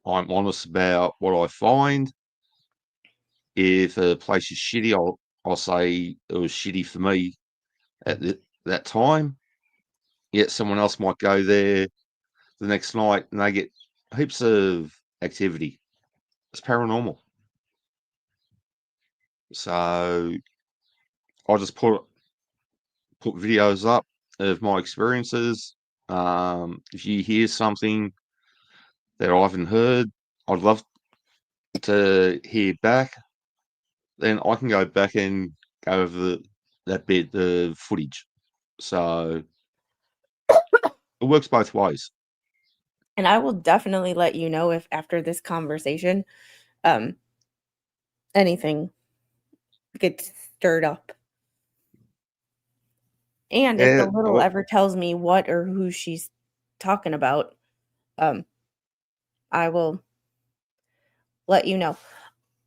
I'm honest about what I find. If a place is shitty, I'll say it was shitty for me at that time. Yet someone else might go there the next night and they get heaps of activity. It's paranormal. So I just put videos up of my experiences. If you hear something that I haven't heard, I'd love to hear back. Then I can go back and go over that bit of footage. So it works both ways. And I will definitely let you know if after this conversation, um, anything gets stirred up. And if the Yeah, little ever tells me what or who she's talking about, um, I will let you know.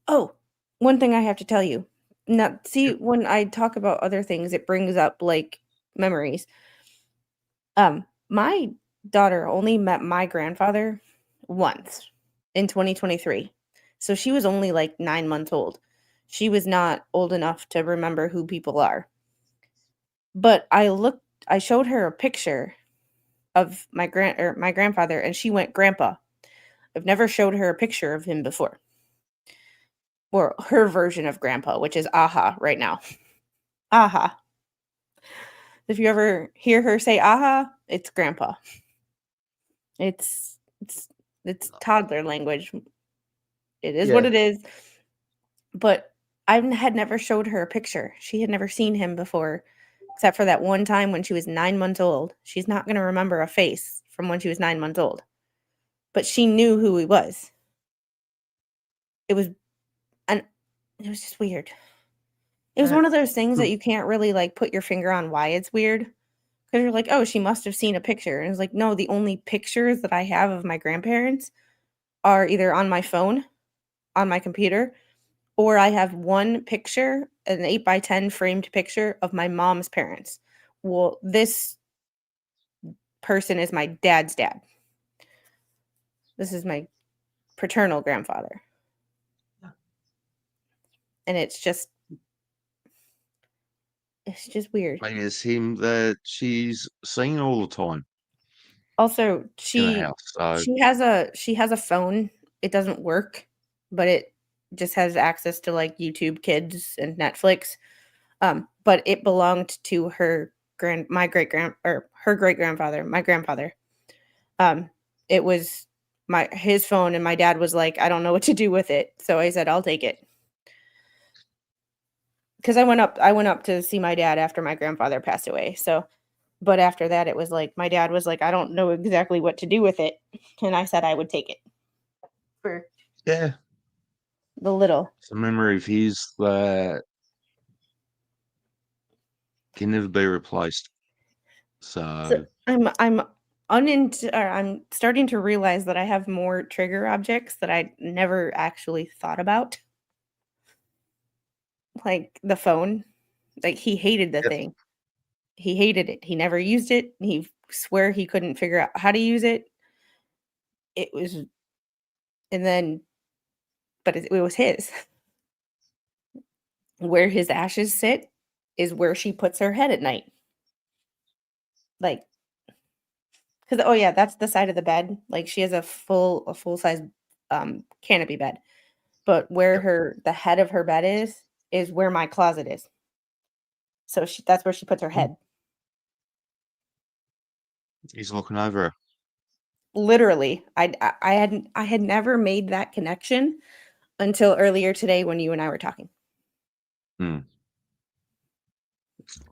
Oh, one thing I have to tell you. Now, see, when I talk about other things, it brings up like memories. My daughter only met my grandfather once in 2023. So she was only like 9 months old. She was not old enough to remember who people are. But I showed her a picture of my grandfather, and she went, "Grandpa." I've never showed her a picture of him before, or her version of grandpa, which is aha right now. Aha. If you ever hear her say aha, it's grandpa. It's it's it's toddler language. It is what yeah, it is. But I had never showed her a picture. She had never seen him before, except for that one time when she was 9 months old. She's not going to remember a face from when she was 9 months old, but she knew who he was. It was, and it was just weird. It was yeah, one of those things that you can't really like put your finger on why it's weird. Because you're like, oh, she must have seen a picture. And it's like, no, the only pictures that I have of my grandparents are either on my phone, on my computer, or I have one picture, an 8 by 10 framed picture of my mom's parents. Well, this person is my dad's dad. This is my paternal grandfather. And it's just weird. maybe it's him that she's seen all the time Also, in the house. So she has a phone. It doesn't work, but it just has access to like YouTube Kids and Netflix. But it belonged to my great grand or her great grandfather, my grandfather. Um, it was his phone, and my dad was like, I don't know what to do with it. So I said, I'll take it. Because I went up to see my dad after my grandfather passed away. So but after that it was like my dad was like, I don't know exactly what to do with it. And I said I would take it for yeah, the little. it's a memory of his that can never be replaced. So So I'm starting to realize that I have more trigger objects that I never actually thought about. Like the phone. Like he hated the yep. thing. He hated it. He never used it. He swear he couldn't figure out how to use it. It was and then but it was his. Where his ashes sit is where she puts her head at night. Like, because oh yeah, that's the side of the bed. Like she has a full size canopy bed. But where Yep. the head of her bed is where my closet is. So that's where she puts her head. He's looking over her. Literally. I had never made that connection until earlier today when you and I were talking. Hmm.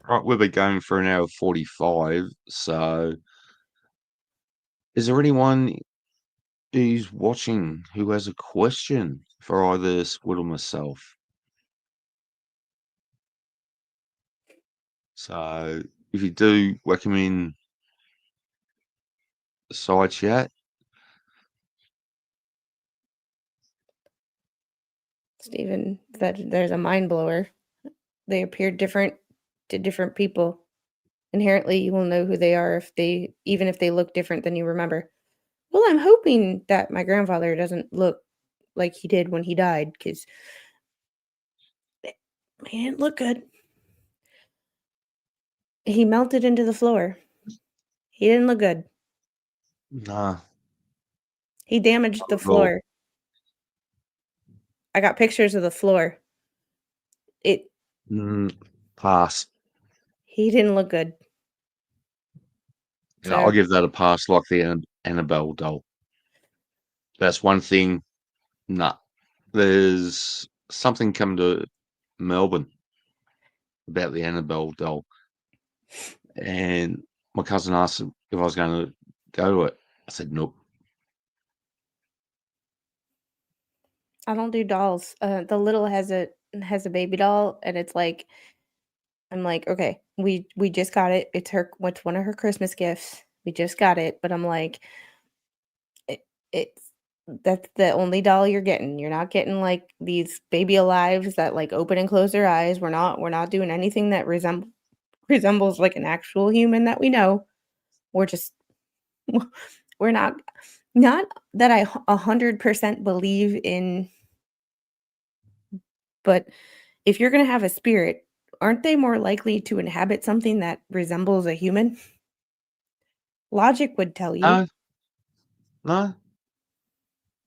Right, we'll be going for an hour 45. So, is there anyone who's watching who has a question for either Squid or myself? So, if you do, whack 'em in the side chat. Stephen, that there's a mind blower. They appear different to different people. Inherently, you will know who they are if they even if they look different than you remember. Well, I'm hoping that my grandfather doesn't look like he did when he died because he didn't look good. He melted into the floor. He didn't look good. Nah, He damaged not the at all. floor. I got pictures of the floor. It Mm, pass. He didn't look good. Yeah, I'll So give that a pass like the Annabelle doll. That's one thing. Nah. There's something coming to Melbourne about the Annabelle doll. And my cousin asked if I was going to go to it. I said, nope. I don't do dolls. The little has a baby doll, and it's like I'm like, okay, we just got it. It's one of her Christmas gifts. We just got it, but I'm like, it's that's the only doll you're getting. You're not getting like these baby alives that like open and close their eyes. We're not doing anything that resembles like an actual human that we know. We're just we're not that I 100% believe in, but if you're gonna have a spirit, aren't they more likely to inhabit something that resembles a human? Logic would tell you. No, no.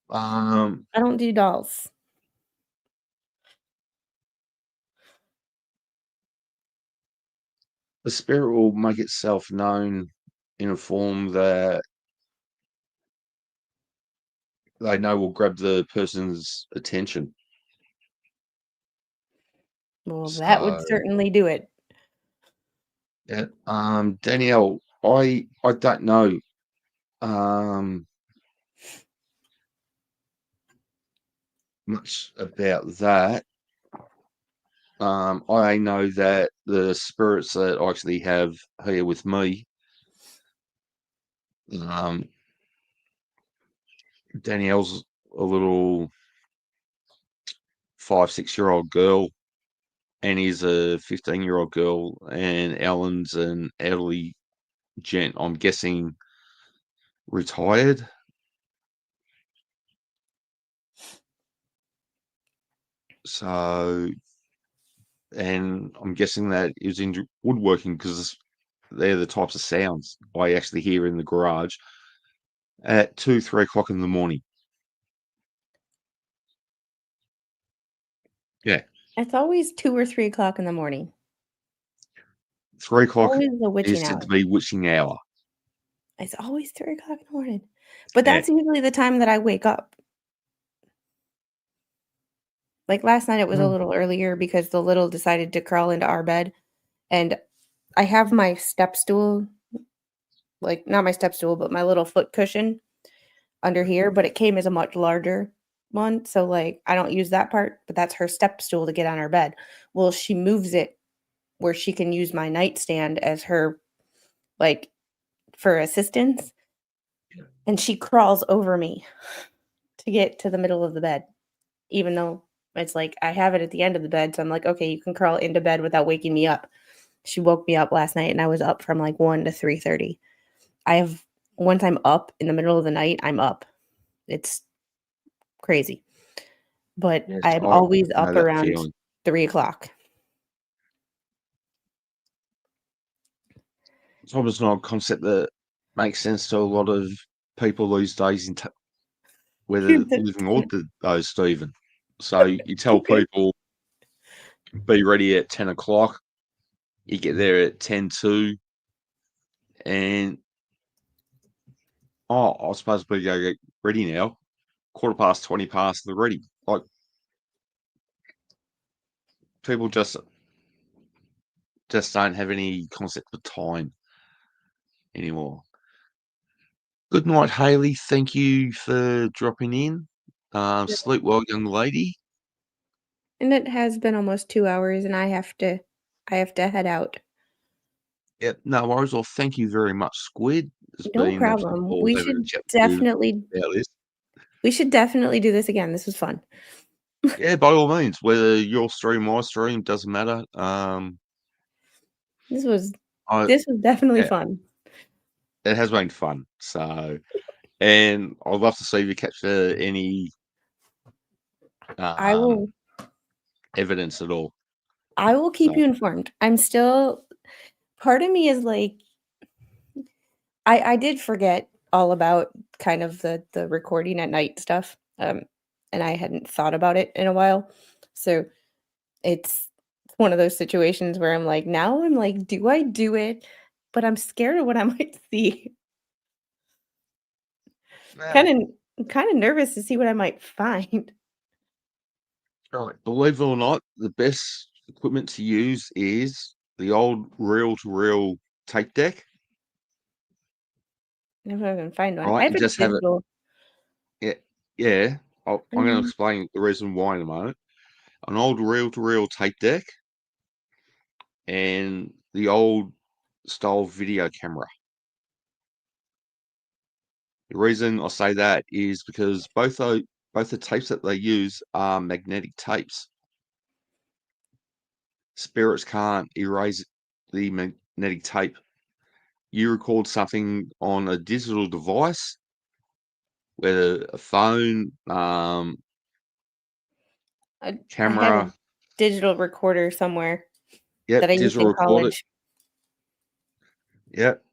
Um, I don't do dolls. the spirit will make itself known in a form that they know will grab the person's attention. Well, that would So, certainly do it. yeah. Danielle, I don't know um much about that. I know that the spirits that I actually have here with me, um, Danielle's a little 5, 6 year old girl, and he's a 15-year-old girl, and Ellen's an elderly gent. I'm guessing retired. So, and I'm guessing that he was into woodworking because they're the types of sounds I actually hear in the garage at 2, 3 o'clock in the morning. Yeah, It's always 2 or 3 o'clock in the morning. 3 o'clock Always the witching is said to hour. be witching hour. It's always 3 o'clock in the morning. But Yeah. that's usually the time that I wake up. Like, last night, it was a Mm. little earlier because the little decided to crawl into our bed, and I have my step stool, like, not my step stool, but my little foot cushion under here, but it came as a much larger one, so, like, I don't use that part, but that's her step stool to get on our bed. Well, she moves it where she can use my nightstand as her, like, for assistance, and she crawls over me to get to the middle of the bed, even though it's like I have it at the end of the bed, so I'm like, "Okay, you can crawl into bed without waking me up." She woke me up last night, and I was up from, like, 1 to 3:30. I have Once I'm up in the middle of the night, I'm up. It's crazy, but Yes, I'm I always know up that around feeling. 3 o'clock. It's almost not a concept that makes sense to a lot of people these days, whether living or those, Stephen. So you tell people be ready at 10 o'clock, you get there at 10 to, and Oh, I was supposed to be go get ready now. 20 past the ready. Like people just don't have any concept of time anymore. Good night, Haley. Thank you for dropping in. Sleep well, young lady. And it has been almost 2 hours, and I have to head out. Yep, no worries. Well, thank you very much, Squid. It's No been an absolute problem. ball We having a should chat with you definitely about this. we should definitely do this again. This was fun. Yeah, by all means, whether your stream, my stream, doesn't matter. This was I this was definitely yeah, fun. it has been fun. So, and I'd love to see if you capture any I um will evidence at all. I will keep So, you informed. I'm still part of me is like I did forget all about kind of the recording at night stuff. And I hadn't thought about it in a while. So it's one of those situations where I'm like, now I'm like, do I do it? But I'm scared of what I might see. yeah, Kind of kind of nervous to see what I might find. right. Believe it or not, the best equipment to use is the old reel-to-reel tape deck. If I can find one. I Right, have and a just have it. digital. Yeah, yeah. I'm going to Mm, explain the reason why in a moment. An old reel-to-reel tape deck and the old style video camera. The reason I say that is because both the tapes that they use are magnetic tapes. Spirits can't erase the magnetic tape. You record something on a digital device, whether a phone, I have a camera, digital recorder somewhere that yep, I used digital in recorder, college. yep.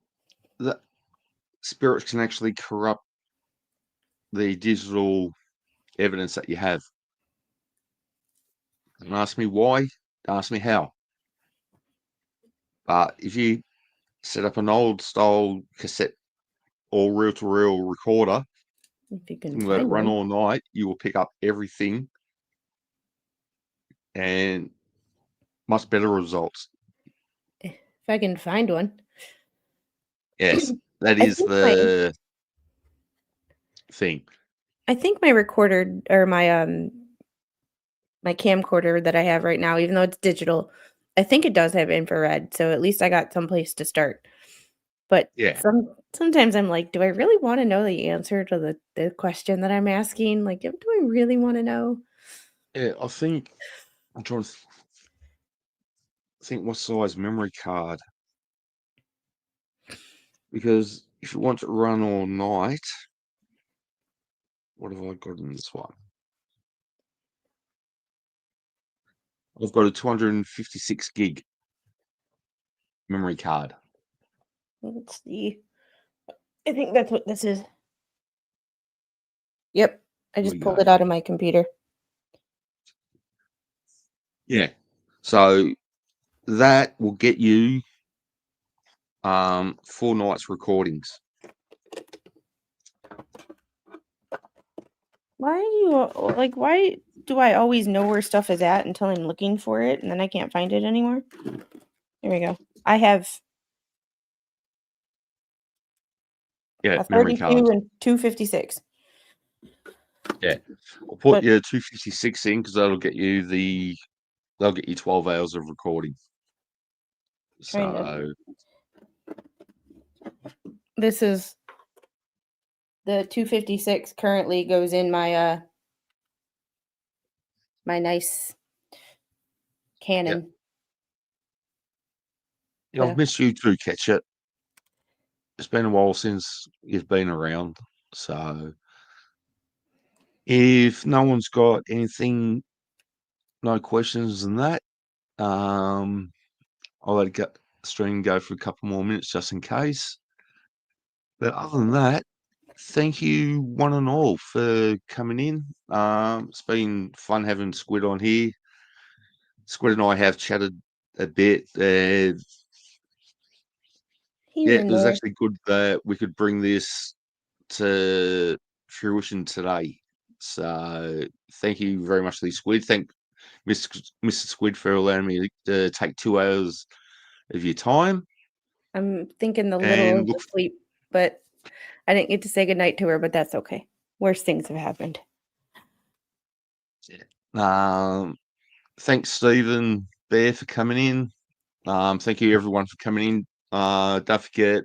The spirits can actually corrupt the digital evidence that you have. Don't ask me why, don't ask me how. But if you set up an old style cassette or reel to reel recorder If you can and let it find run one. all night, you will pick up everything and much better results. If I can find one. Yes, that I is think my the thing. I think my recorder or my camcorder that I have right now, even though it's digital, I think it does have infrared, so at least I got someplace to start. But Yeah. sometimes I'm like, do I really wanna know the answer to the question that I'm asking? Like, do I really wanna know? Yeah, I think I'm trying to think what size memory card. Because if you want to run all night, what have I got in this one? I've got a 256 gig memory card. Let's see. I think that's what this is. Yep. I There we just pulled go. it out of my computer. Yeah. So that will get you 4 nights recordings. Why do you like, why do I always know where stuff is at until I'm looking for it, and then I can't find it anymore? There we go. I have Yeah, a memory 32 cards. and 256. Yeah. I'll put But your 256 in because they'll get you 12 hours of recording. trying to So this is the 256 currently goes in my nice yeah. Canon. Yeah, I've The missed you too, Catch It. It's been a while since you've been around. So if no one's got anything, no questions and that, um, I'll let stream go for a couple more minutes just in case. But other than that, thank you one and all for coming in. It's been fun having Squid on here. Squid and I have chatted a bit. here Yeah, it and was there. actually good that we could bring this to fruition today. So thank you very much to the Squid. Thank Mr. Squid for allowing me to take 2 hours of your time. I'm thinking the little And is asleep, but I didn't get to say goodnight to her, but that's okay. Worse things have happened. thanks, Stephen Bear, for coming in. Thank you, everyone, for coming in. Don't forget,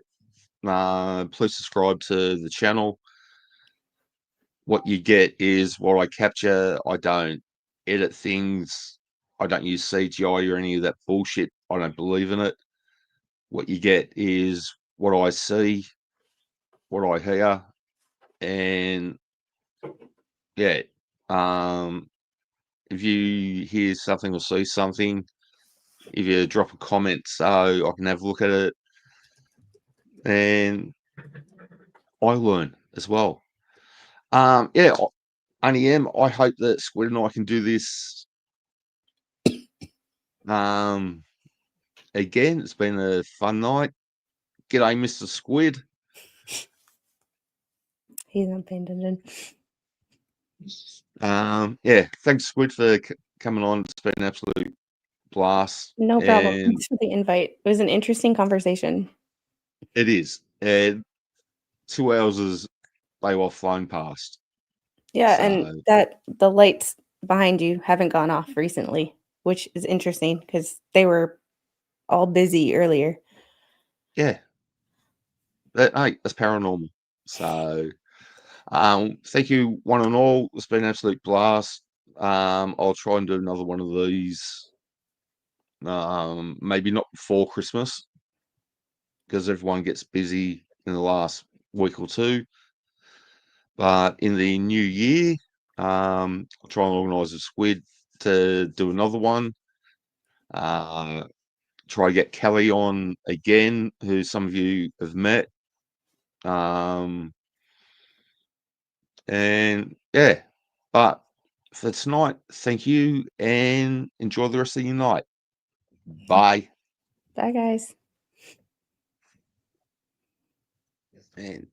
please subscribe to the channel. What you get is what I capture. I don't edit things. I don't use CGI or any of that bullshit. I don't believe in it. What you get is what I see, what I hear, and yeah. If you hear something or see something, if you drop a comment so I can have a look at it, and I learn as well. Yeah, Only I hope that Squid and I can do this again. It's been a fun night. G'day, Mr. Squid. He's not paying attention. Yeah, thanks, Squid, for coming on. It's been an absolute blast. No problem. And Thanks for the invite. It was an interesting conversation. it is. And 2 hours is they were flown past. Yeah, and So that the lights behind you haven't gone off recently, which is interesting because they were all busy earlier. yeah, hey, that's paranormal. So thank you, one and all. It's been an absolute blast. I'll try and do another one of these. Maybe not before Christmas because everyone gets busy in the last week or two. But in the new year, I'll try and organise a Squid to do another one. Try to get Kelly on again, who some of you have met. And yeah, but for tonight, thank you and enjoy the rest of your night. Bye. Bye, guys. And